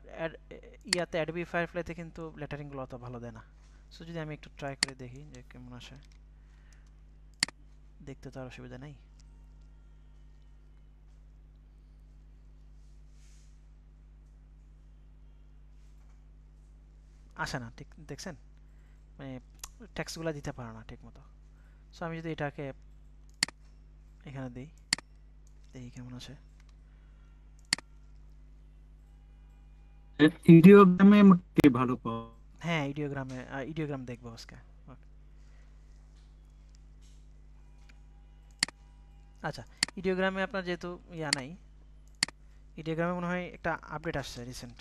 ইয়াতে অ্যাডোবি ফায়ারফ্লাইতে কিন্তু লেটারিংগুলো অত ভালো দেয় না। সো যদি আমি একটু ট্রাই করে দেখি যে কেমন আসে, দেখতে তো আর অসুবিধা নেই। আসে না, ঠিক দেখছেন, মানে ট্যাক্সগুলো দিতে পারে না ঠিক মতো। সো আমি যদি এটাকে এখানে দিই, দেখি কেমন আছে। ইডিওগ্রামে মোটামুটি ভালো পাওয়া। হ্যাঁ, ইডিওগ্রাম দেখবো আজকে। আচ্ছা, ইডিওগ্রামে আপনার যেহেতু ইয়া নাই, ইডিওগ্রামে মনে হয় একটা আপডেট আসছে রিসেন্ট।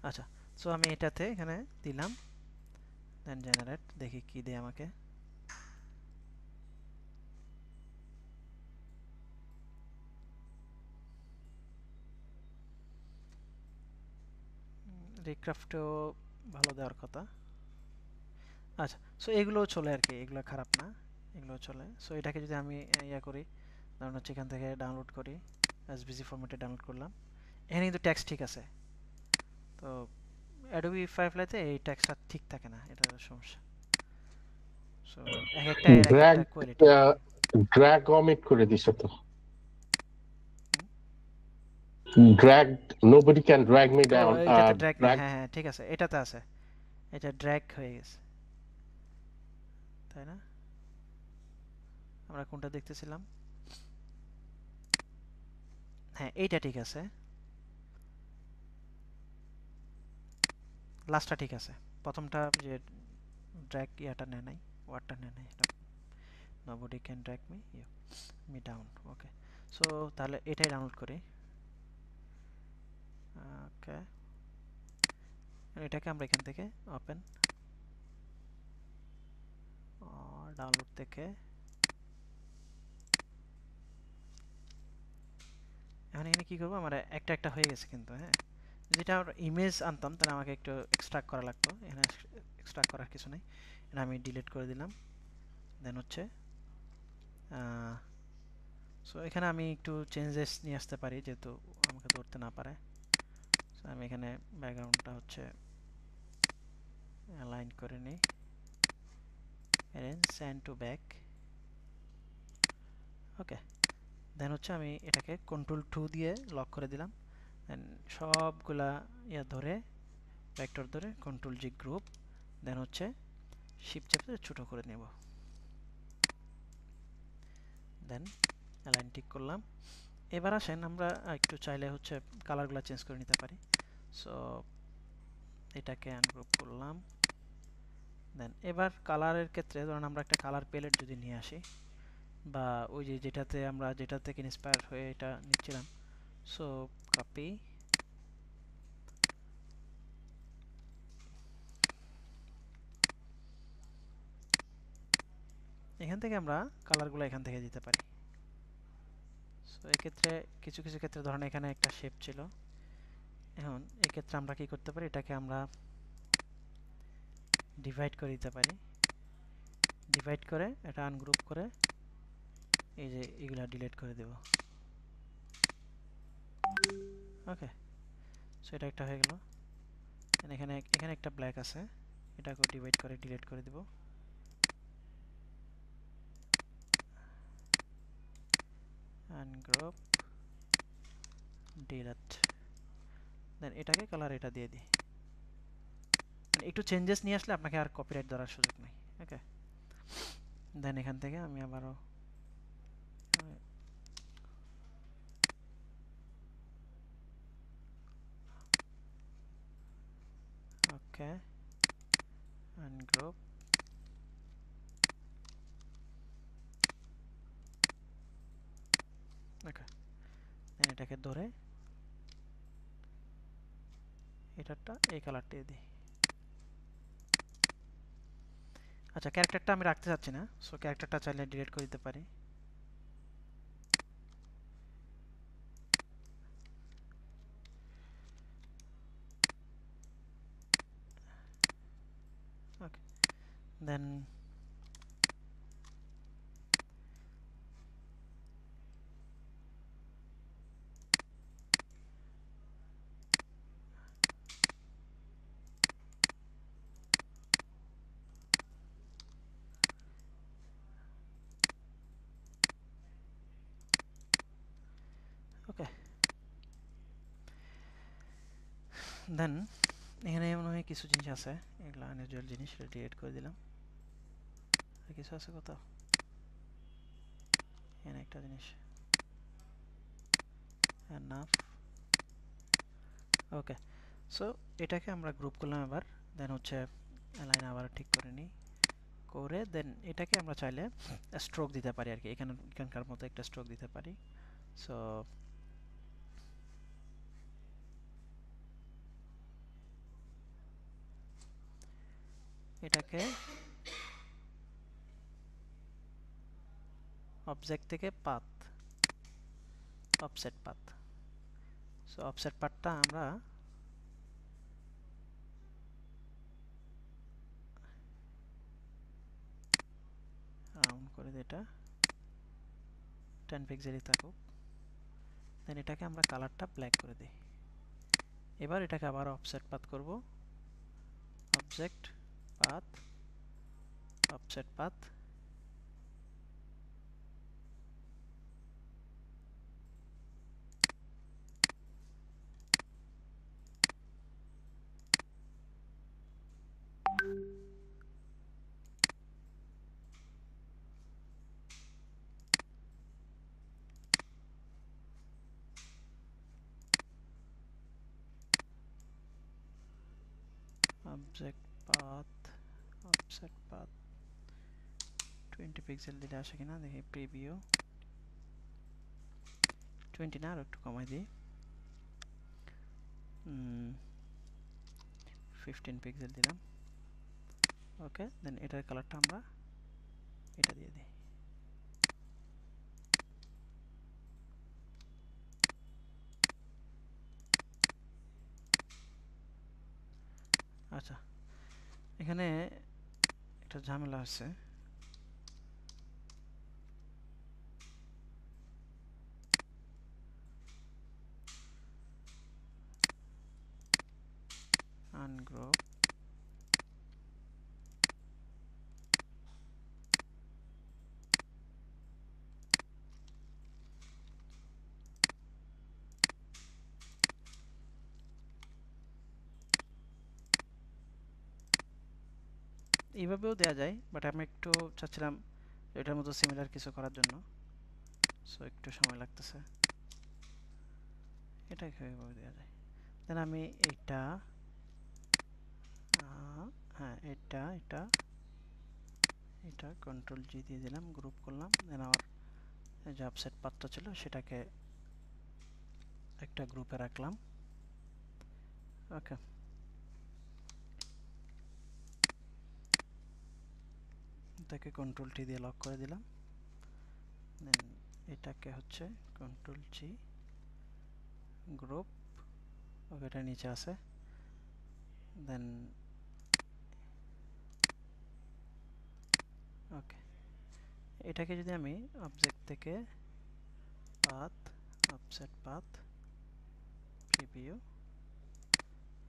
আচ্ছা, সো আমি এটাতে এখানে দিলাম, দেন জেনারেট, দেখি কি দেয় আমাকে। রিক্রাফটও ভালো দেওয়ার কথা। আচ্ছা, সো এগুলো চলে আর কি, এগুলো খারাপ না, এগুলো চলে। সো এটাকে যদি আমি ইয়া করি, ধরুন হচ্ছে এখান থেকে ডাউনলোড করি, এসভিজি ফরম্যাটে ডাউনলোড করলাম, এখানে কিন্তু ট্যাক্স ঠিক আছে। তো অ্যাডোবি ফায়ারফ্লাইতে এই ট্যাক্সটা ঠিক থাকে না, এটা সমস্যা। সো এক একটা কোয়ালিটি। ড্র্যাগ অমিট করে দিছে তো, drag, nobody can drag me down, এটাতে ড্র্যাগ, ড্র্যাগ। হ্যাঁ হ্যাঁ ঠিক আছে, এটাতে আছে, এটা ড্র্যাগ হয়ে গেছে, তাই না? আমরা কোনটা দেখতেছিলাম? হ্যাঁ, এইটা ঠিক আছে, লাস্টটা ঠিক আছে, প্রথমটা যে ড্র্যাগ ইয়াটা নেয় নাই, ওয়ার্ডটা নেয় নাই, এটা nobody can drag me down. Okay, so তাহলে এটাই ডাউনলোড করি। ওকে, এটাকে আমরা এখান থেকে ওপেন, ডাউনলোড থেকে এখন এখানে কি করবো, আমার একটা একটা হয়ে গেছে কিন্তু। হ্যাঁ, যেটা ইমেজ আনতাম তাহলে আমাকে একটু এক্সট্রাক্ট করা লাগতো, এখানে এক্সট্রাক্ট করার কিছু নেই, এটা আমি ডিলিট করে দিলাম। দেন হচ্ছে সো এখানে আমি একটু চেঞ্জেস নিয়ে আসতে পারি, যেহেতু আমাকে ধরতে না পারে। সো আমি এখানে ব্যাকগ্রাউন্ডটা হচ্ছে অ্যালাইন করে নিই, অ্যারেঞ্জ সেন্ড টু ব্যাক, ওকে, দেন হচ্ছে আমি এটাকে কন্ট্রোল 2 দিয়ে লক করে দিলাম। দেন সবগুলা ধরে ভেক্টর ধরে কন্ট্রোল জি গ্রুপ, দেন হচ্ছে শিফট চেপে ছোট করে নেব, দেন অ্যালাইন টিক করলাম। এবার আসেন আমরা একটু চাইলে হচ্ছে কালারগুলো চেঞ্জ করে নিতে পারি। সো এটাকে আনগ্রুপ করলাম। দেন এবার কালারের ক্ষেত্রে ধরুন আমরা একটা কালার প্যালেট যদি নিয়ে আসি, বা ওই যে যেটা থেকে ইন্সপায়ার হয়ে এটা নিচ্ছিলাম, সো কপি, এখান থেকে আমরা কালারগুলো এখান থেকে দিতে পারি। সো এক্ষেত্রে কিছু কিছু ক্ষেত্রে ধরুন এখানে একটা শেপ ছিল, এখন এক্ষেত্রে আমরা কি করতে পারি, এটাকে আমরা ডিভাইড করে দিতে পারি। ডিভাইড করে এটা আনগ্রুপ করে এই যে এগুলা ডিলিট করে দেব। ওকে, সো এটা একটা হয়ে গেল। এখানে একটা ব্ল্যাক আছে, এটাকে ডিভাইড করে ডিলিট করে দেব। আনগ্রুপ, ডিলিট, দেন এটাকে কালার এটা দিয়ে দিই। একটু চেঞ্জেস নিয়ে আসলে আপনাকে আর কপিরাইট ধরার সুযোগ নেই। ওকে, দেন এখান থেকে আমি আবারও ওকে আনগ্রুপ, ওকে, দেন এটাকে ধরে এটারটা এই কালারটা দিই। আচ্ছা, ক্যারেক্টারটা আমি রাখতে চাচ্ছি না, সো ক্যারেক্টারটা চাইলে ডিলিট করে দিতে পারি। ওকে, দেন ওকে, দেন এখানে মনে হয় কিছু জিনিস আছে, এগুলো আনইউজুয়াল জিনিস, এটা ডিলিট করে দিলাম। আর কিছু আছে কোথাও, এখানে একটা জিনিস এনাফ। ওকে, সো এটাকে আমরা গ্রুপ করলাম এবার। দেন হচ্ছে লাইন আবার ঠিক করে নিই, করে দেন এটাকে আমরা চাইলে স্ট্রোক দিতে পারি আর কি, এখানকার মতো একটা স্ট্রোক দিতে পারি। সো এটাকে অবজেক্ট থেকে path, offset path, so offset পাথটা আমরা রাউন্ড করে দিই, এটা 10 পিক্সেলই থাকুক। দেন এটাকে আমরা কালারটা ব্ল্যাক করে দিই। এবার এটাকে আবার অফসেট পাথ করব, object path, offset path, object path, offset path 20 pixel দিলে আসে কিনা দেখি, প্রিভিউ 20 না, আর একটু কমাই দিই, 15 পিক্সেল দিলাম। ওকে, দেন এটার কালারটা আমরা এটা দিয়ে দিই। আচ্ছা, এখানে একটা ঝামেলা আছে, আনগ্রুপ, এইভাবেও দেওয়া যায়, বাট আমি একটু চাচ্ছিলাম এটার মতো সিমিলার কিছু করার জন্য, সো একটু সময় লাগতেছে। এটা কিভাবে দেওয়া যায়, দেন আমি এইটা হ্যাঁ এটা এটা এটা কন্ট্রোল জি দিয়ে দিলাম, গ্রুপ করলাম, দেন আমার যে আপসেট পাথটা ছিল সেটাকে একটা গ্রুপে রাখলাম। ওকে, এটাকে কন্ট্রোল টি দিয়ে লক করে দিলাম, দেন এটাকে হচ্ছে কন্ট্রোল জি গ্রুপ, ওকে এটা নিচে আছে, দেন ওকে এটাকে যদি আমি অবজেক্ট থেকে পাথ অফসেট পাথ প্রিভিউ,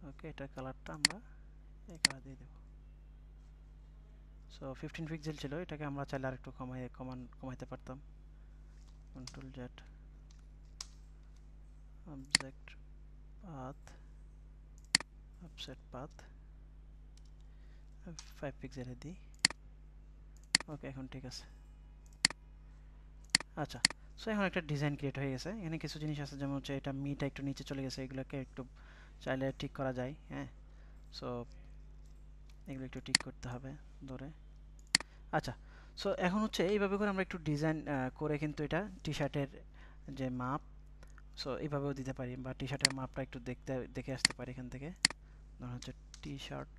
ওকে এটার কালারটা আমরা এই কালার দিয়ে দেব। সো 15 পিক্সেল ছিল, এটাকে আমরা চাইলে আরেকটু কমাইতে পারতাম। Control Z object path offset path 5 পিক্সেলে দিই। ওকে এখন ঠিক আছে। আচ্ছা, সো এখন একটা ডিজাইন ক্রিয়েট হয়ে গেছে। এখানে কিছু জিনিস আছে, যেমন হচ্ছে এটা মিটা একটু নিচে চলে গেছে, এগুলোকে একটু চাইলে ঠিক করা যায়। হ্যাঁ, সো এগুলো একটু ঠিক করতে হবে ধরে। আচ্ছা, সো এখন হচ্ছে এইভাবে করে আমরা একটু ডিজাইন করে কিন্তু এটা টি শার্টের যে মাপ, সো এইভাবেও দিতে পারি, বা টি শার্টের মাপটা একটু দেখে আসতে পারি এখান থেকে। ধরুন হচ্ছে টি শার্ট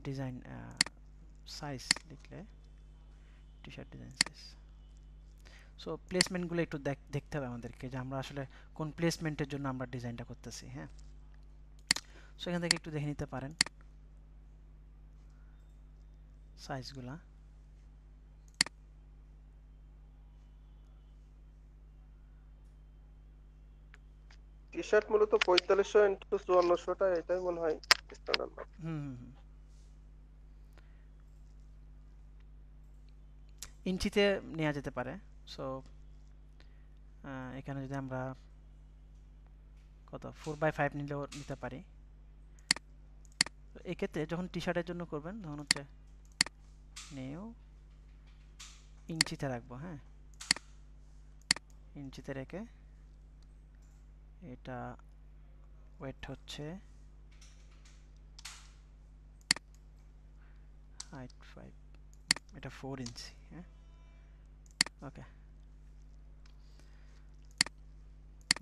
ডিজাইন সাইজ লিখলে T shirt design size. So প্লেসমেন্টগুলো একটু দেখতে হবে আমাদেরকে, যে আমরা আসলে কোন প্লেসমেন্টের জন্য আমরা ডিজাইনটা করতেছি। হ্যাঁ, সো এখান থেকে একটু দেখে নিতে পারেন সাইজগুলা। টি শার্ট মূলত 4500 ইন্টু 5400টা, এটাই মনে হয় স্ট্যান্ডার্ড মাপ। ইঞ্চিতে নেওয়া যেতে পারে। সো এখানে যদি আমরা কত 4/5 নিলেও নিতে পারি। এক্ষেত্রে যখন টি শার্টের জন্য করবেন তখন হচ্ছে নিউ ইঞ্চিতে রাখবো। হ্যাঁ, ইঞ্চিতে রেখে এটা ওয়েট হচ্ছে হাইট 5, এটা 4 ইঞ্চি। হ্যাঁ, ওকে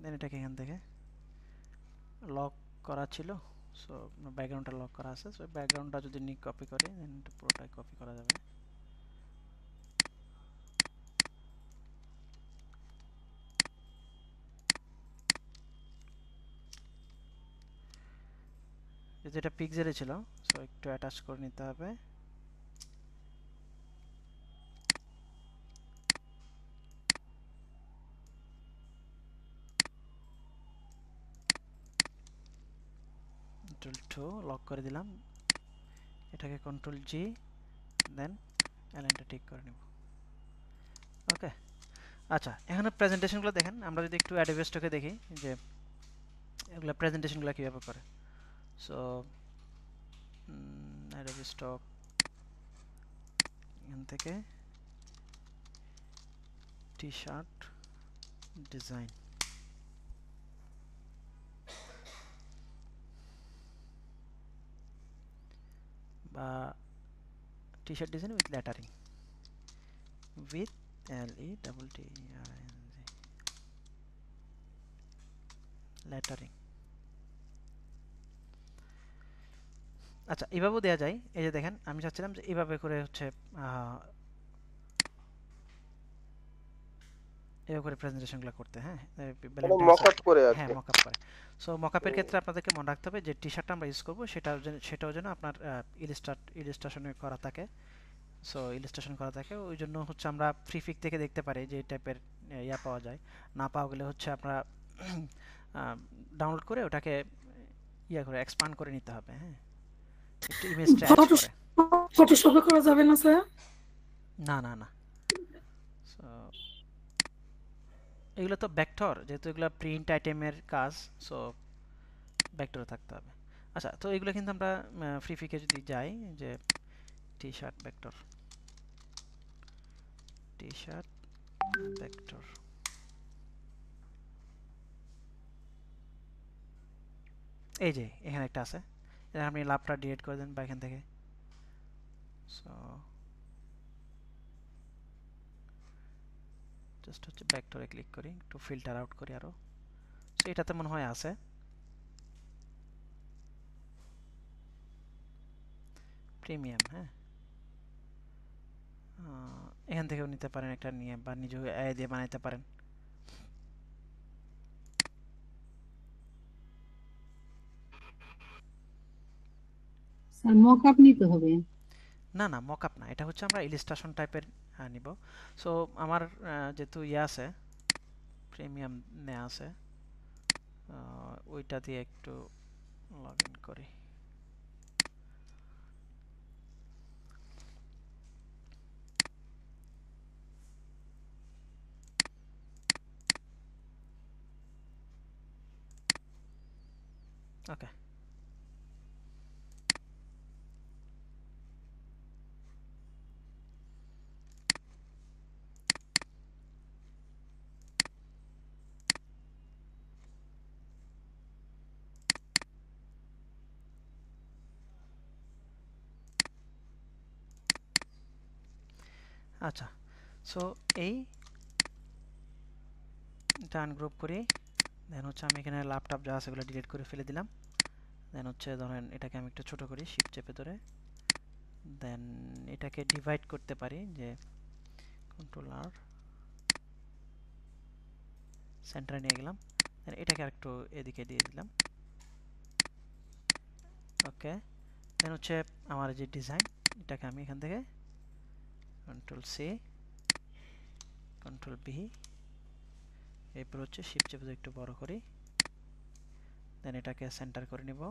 দেন এটাকে এখান থেকে লক করা ছিল, সো ব্যাকগ্রাউন্ডটা লক করা আছে। সো ব্যাকগ্রাউন্ডটা যদি নিক কপি করি, দেন এটা পুরোটাই কপি করা যাবে। যেটা পিক্সেলে ছিল, সো একটু অ্যাটাচ করে নিতে হবে। কন্ট্রোল 2 লক করে দিলাম, এটাকে কন্ট্রোল জি, দেন অ্যালাইনটা ঠিক করে নেব। ওকে, আচ্ছা এখানে প্রেজেন্টেশনগুলো দেখেন। আমরা যদি একটু অ্যাডোবি স্টকে দেখি যে এগুলো প্রেজেন্টেশনগুলো কীভাবে করে। সো অ্যাডোবি স্টক, এখান থেকে টি শার্ট ডিজাইন, বা টি shirt design with lettering, with LETTERING lettering. আচ্ছা এভাবেও দেওয়া যায়। এই যে দেখেন, আমি চাচ্ছিলাম যে এইভাবে করে হচ্ছে এভাবে করে প্রেজেন্টেশনগুলো করতে। হ্যাঁ, মকআপ করে আর হ্যাঁ কি। মকআপ করে। সো মকআপের ক্ষেত্রে আপনাদেরকে মনে রাখতে হবে যে টি শার্টটা আমরা ইউজ করব সেটাও যেন আপনার ইলাস্ট্রেশনে করা থাকে। সো ইলাস্ট্রেশন করা থাকে, ওই জন্য হচ্ছে আমরা ফ্রি পিক থেকে দেখতে পারি যে এই টাইপের ইয়া পাওয়া যায়। না পাওয়া গেলে হচ্ছে আপনারা ডাউনলোড করে ওটাকে ইয়া করে এক্সপান্ড করে নিতে হবে। হ্যাঁ, একটু ইমেজটা অ্যাড করে। ফটোশপে করা যাবে না স্যার? না না না, সো এগুলো তো ভেক্টর, যেহেতু এগুলো প্রিন্ট আইটেমের কাজ, সো ভেক্টরে থাকতে হবে। আচ্ছা, তো এগুলো কিন্তু আমরা ফ্রি পিকে যদি যাই যে T shirt vector, T shirt vector, এই যে এখানে একটা আছে, এটা আপনি লাভটা ডিলিট করে দেন বা এখান থেকে। সো জাস্ট হচ্ছে ভেক্টরে ক্লিক করি, একটু ফিল্টার আউট করি আরো। সো এটাতে মনে হয় আছে প্রিমিয়াম। হ্যাঁ, এখান থেকেও নিতে পারেন একটা নিয়ে, বা নিজে এআই দিয়ে বানাইতে পারেন। স্যার মকআপ নিতে হবে? না না, মকআপ না, এটা হচ্ছে আমরা ইলিস্ট্রেশন টাইপের নিব। সো আমার যেহেতু ইয়ে আছে, প্রিমিয়াম নেওয়া আছে, ওইটা দিয়ে একটু লগ ইন করি। ওকে, আচ্ছা। সো এই ডান গ্রুপ করি, দেন হচ্ছে আমি এখানে ল্যাপটপ যা আছে সেগুলো ডিলিট করে ফেলে দিলাম। দেন হচ্ছে ধরেন এটাকে আমি একটু ছোট করি, শিফট চেপে ধরে, দেন এটাকে ডিভাইড করতে পারি, যে কন্ট্রোল আর সেন্টারে নিয়ে গেলাম, দেন এটাকে আরেকটু এদিকে দিয়ে দিলাম। ওকে, দেন হচ্ছে আমার যে ডিজাইন, এটাকে আমি এখান থেকে কন্ট্রোল সি, কন্ট্রোল বি, এরপর হচ্ছে শিফট চেপে একটু বড় করি, দেন এটাকে সেন্টার করে নিব।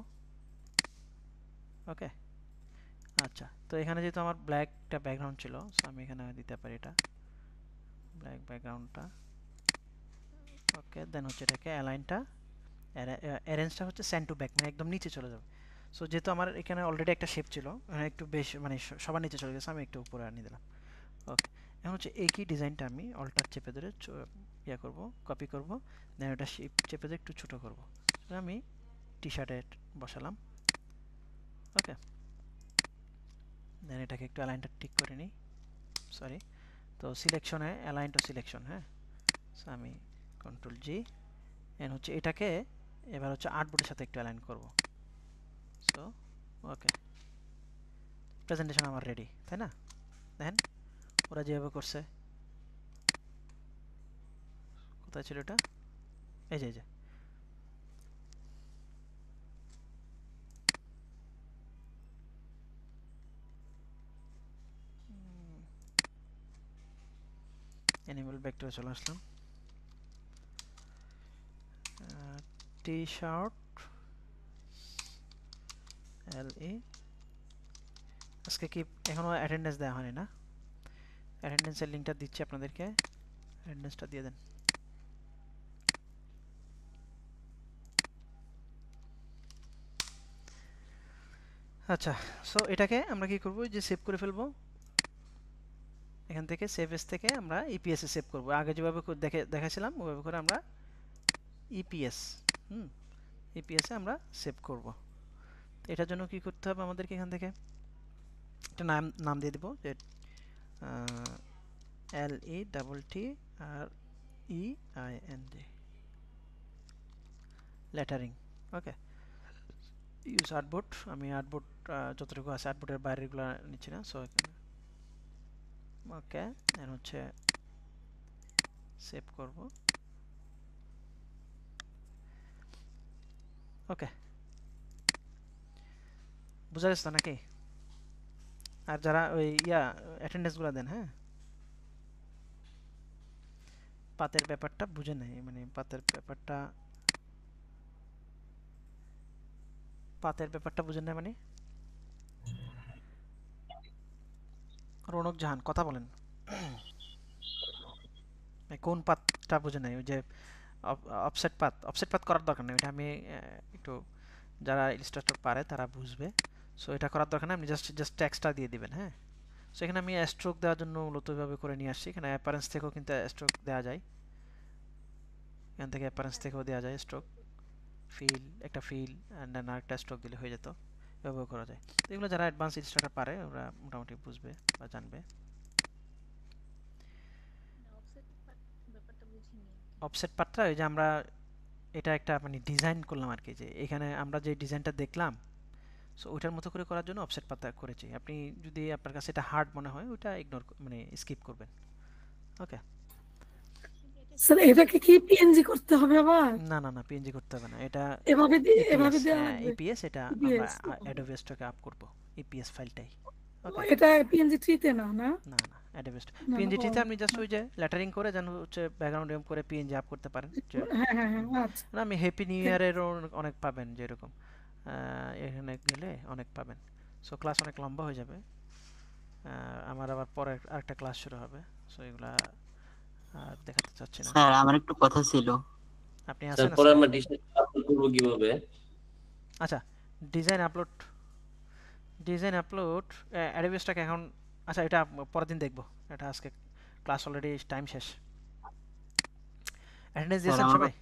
ওকে, আচ্ছা। তো এখানে যেহেতু আমার ব্ল্যাকটা ব্যাকগ্রাউন্ড ছিল, সো আমি এখানে দিতে পারি এটা ব্ল্যাক ব্যাকগ্রাউন্ডটা। ওকে, দেন হচ্ছে এটাকে অ্যালাইনটা, অ্যারেঞ্জটা হচ্ছে সেন্ড টু ব্যাক, মানে একদম নিচে চলে যাবে। সো যেহেতু আমার এখানে অলরেডি একটা শেপ ছিল, একটু বেশ মানে সবার নিচে চলে গেছে, আমি একটু উপরে আনিয়ে দিলাম। ওকে, এখন হচ্ছে একই ডিজাইনটা আমি অল্টার চেপে ধরে ইয়ে করবো, কপি করব, দেন এটা শিফট চেপে ধরে একটু ছোটো করবো। আমি টি শার্টে বসালাম। ওকে, দেন এটাকে একটু অ্যালাইনটা ঠিক করে নিই, সরি। তো সিলেকশনে অ্যালাইন টু সিলেকশন, হ্যাঁ। সো আমি কন্ট্রোল জি, এন্ড হচ্ছে এটাকে এবার হচ্ছে আর্টবোর্ডের সাথে একটু অ্যালাইন করব। সো ওকে, প্রেজেন্টেশন আমার রেডি, তাই না? দেখেন ওরা যেভাবে করছে, কোথায় ছিল এটা, এই যে অ্যানিমেল ভেক্টরে চলে আসলাম। টি শার্ট LE, আজকে কি এখনো অ্যাটেন্ডেন্স দেওয়া হয়নি না? অ্যাটেন্ডেন্সের লিঙ্কটা দিচ্ছি আপনাদেরকে, অ্যাটেন্ডেন্সটা দিয়ে দেন। আচ্ছা, সো এটাকে আমরা কি করব, যে সেভ করে ফেলবো। এখান থেকে সেভ এস থেকে আমরা ইপিএস এ সেভ করব। আগে যেভাবে দেখাছিলাম ওইভাবে করে আমরা ইপিএস ইপিএস এ আমরা সেভ করব। এটার জন্য কি করতে হবে আমাদেরকে, এখান থেকে একটা নাম দিয়ে দিব, যে LETTREING লেটারিং। ওকে, ইউজ আর্টবোর্ড, আমি আর্টবোর্ড যতটুকু আছে আর্টবোর্ডের বাইরেগুলো নিচ্ছি না। সো এখানে ওকে, দেন হচ্ছে সেভ করব। ওকে, বুঝা গেছে নাকি? আর যারা ওই অ্যাটেন্ডেন্সগুলো দেন, হ্যাঁ, পাতের ব্যাপারটা বুঝে নেই, মানে পাতের ব্যাপারটা বুঝেন না মানে? রৌনক জাহান কথা বলেন, কোন পাতটা বুঝে নাই? ওই যে অফসেট পাত করার দরকার নেই, ওইটা আমি একটু যারা ইলাস্ট্রেটর পারে তারা বুঝবে। সো এটা করার দরকার নেই, আপনি জাস্ট টেক্সটটা দিয়ে দিবেন। হ্যাঁ, সো এখানে আমি স্ট্রোক দেওয়ার জন্য মূলত এভাবে করে নিয়ে আসছি। এখানে অ্যাপারেন্স থেকেও কিন্তু স্ট্রোক দেওয়া যায়, এখান থেকে অ্যাপারেন্স থেকেও দেওয়া যায় স্ট্রোক, ফিল একটা ফিল অ্যান্ড দেন আরেকটা স্ট্রোক দিলে হয়ে যেত, এভাবেও করা যায়। তো এগুলো যারা অ্যাডভান্স ইলাস্ট্রেটর পারে ওরা মোটামুটি বুঝবে বা জানবে। অফসেট পার্টটা ওই যে আমরা এটা একটা মানে ডিজাইন করলাম আর কি, যে এখানে আমরা যে ডিজাইনটা দেখলাম সো ওইটার মতো করে করার জন্য অফসেট পাতা করেছি। আপনি যদি আপনার কাছে এটা হার্ড মনে হয় ওটা ইগনোর মানে স্কিপ করবেন। ওকে স্যার এটাকে কি পিএনজি করতে হবে আবার? না না না, পিএনজি করতে হবে না, এটা এভাবে এভাবে দেওয়া লাগবে। ইপিএস এটা আমরা অ্যাডোবি স্টকে আপ করব ইপিএস ফাইলটাই। ওকে এটা পিএনজি 3 তে না না না না অ্যাডোবি স্টক পিএনজি তে আপনি জাস্ট ওই যে লেটারিং করে যেন হচ্ছে ব্যাকগ্রাউন্ড এম করে পিএনজি আপ করতে পারেন। হ্যাঁ হ্যাঁ হ্যাঁ আচ্ছা না আমি হ্যাপি নিউ ইয়ারের অনেক পাবেন, যেরকম এখানে গেলে অনেক পাবেন। সো ক্লাস অনেক লম্বা হয়ে যাবে, আমার আবার পরে আরেকটা ক্লাস শুরু হবে, সো এগুলা আর দেখাতে চাচ্ছি না। স্যার আমার একটু কথা ছিল। আপনি আসেন পরে আমরা ডিজাইন আপলোড করব কিভাবে? আচ্ছা ডিজাইন আপলোড অ্যাডোবি স্টক এখন, আচ্ছা এটা পরের দিন দেখবো, এটা আজকে ক্লাস অলরেডি টাইম শেষ। অ্যাটেন্ডেন্স দিয়েছেন সবাই?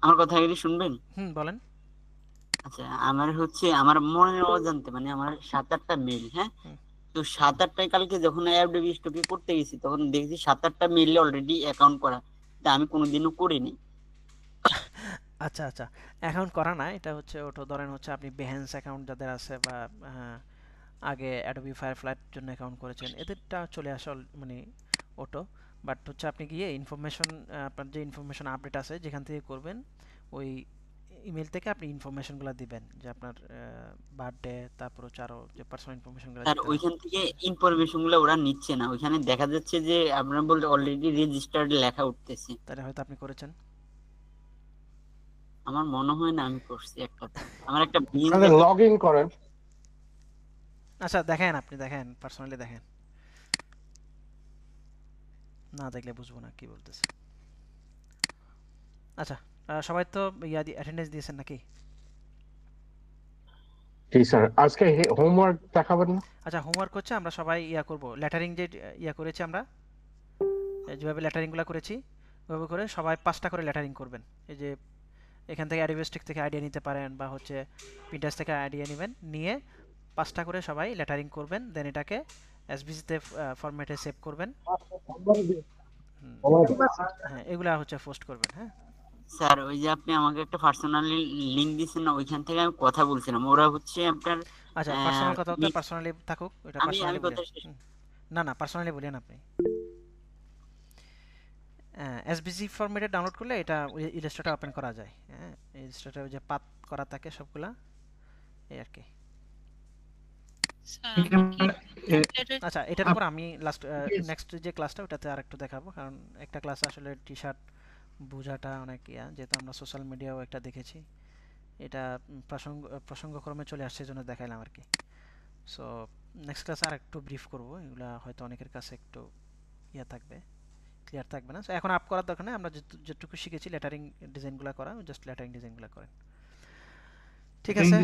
আমার কথা কি শুনবেন? বলেন। আচ্ছা আমার মনে অজান্তে মানে আমার 7-8টা মেইল, হ্যাঁ তো 7-8টায় কালকে যখন অ্যাডোবি স্টকে করতে গেছি তখন দেখছি 7-8টা মেইলে অলরেডি অ্যাকাউন্ট করা, তা আমি কোনোদিনও করিনি। আচ্ছা আচ্ছা, অ্যাকাউন্ট করা না, এটা হচ্ছে ওটা ধরেন হচ্ছে আপনি বেহেন্স অ্যাকাউন্ট যাদের আছে বা আগে অ্যাডোবি ফায়ারফ্লাইয়ের জন্য অ্যাকাউন্ট করেছেন এদেরটা চলে আসে মানে ওটো। বাট হচ্ছে আপনি গিয়ে ইনফরমেশন, আপনার যে ইনফরমেশন আপডেট আছে যেখান থেকে করবেন ওই ইমেল থেকে আপনি ইনফরমেশনগুলো দিবেন, যে আপনার বার্থডে, তারপর হচ্ছে আরো যে পার্সোনাল ইনফরমেশনগুলো। আর ওইখান থেকে ইনফরমেশনগুলো ওরা নিচ্ছে না, ওইখানে দেখা যাচ্ছে যে আপনারা বলতে অলরেডি রেজিস্টার্ড লেখা উঠতেছে। তাহলে হয়তো আপনি করেছেন, আমার মনে হয় না আমি করছি। আমার একটা লগইন করেন। আচ্ছা দেখেন, আপনি দেখেন পার্সোনালি দেখেন, না দেখলে বুঝবো না কি বলতেছে। আচ্ছা সবাই তো অ্যাটেন্ডেন্স দিয়েছেন নাকি? জি স্যার, আজকে হোমওয়ার্ক দেখাবেন না? আচ্ছা হোমওয়ার্ক হচ্ছে আমরা সবাই করব লেটারিং, যে করেছি আমরা যেভাবে লেটারিংগুলো করেছি ওইভাবে করে সবাই 5টা করে লেটারিং করবেন। এই যে এখান থেকে অ্যাডোবি স্টক থেকে আইডিয়া নিতে পারেন বা হচ্ছে পিন্টারেস্ট থেকে আইডিয়া নেবেন, নিয়ে 5টা করে সবাই লেটারিং করবেন, দেন এটাকে এসভিজি তে ফরম্যাটে সেভ করবেন। হ্যাঁ এগুলা হচ্ছে পোস্ট করবেন। হ্যাঁ স্যার ওই যে আপনি আমাকে একটা পার্সোনালি লিংক দিয়েছেন না, ওইখান থেকে আমি কথা বলছিলাম, ওরা হচ্ছে আপনার আচ্ছা পার্সোনাল কথা তো পার্সোনালি থাকুক, এটা পার্সোনালি না না পার্সোনালি বলেন আপনি। এসভিজি ফরম্যাটে ডাউনলোড করলে এটা ইলাস্ট্রেটর ওপেন করা যায়। হ্যাঁ ইলাস্ট্রেটর যে পাথ করা থাকে সবগুলা এই আর কি। আচ্ছা এটার উপর আমি নেক্সট যে ক্লাসটা ওটাতে আরেকটু দেখাবো, কারণ একটা ক্লাস আসলে টি শার্ট বোঝাটা অনেক যেহেতু আমরা সোশ্যাল মিডিয়াও একটা দেখেছি, এটা প্রসঙ্গক্রমে চলে আসছে জন্য দেখাইলাম আর কি। সো নেক্সট ক্লাসে আর একটু ব্রিফ করব, এগুলা হয়তো অনেকের কাছে একটু থাকবে, ক্লিয়ার থাকবে না। সো এখন আপ করার দরকার নেই, আমরা যেটুকু শিখেছি লেটারিং ডিজাইনগুলো করা, জাস্ট লেটারিং ডিজাইনগুলো করেন। ঠিক আছে।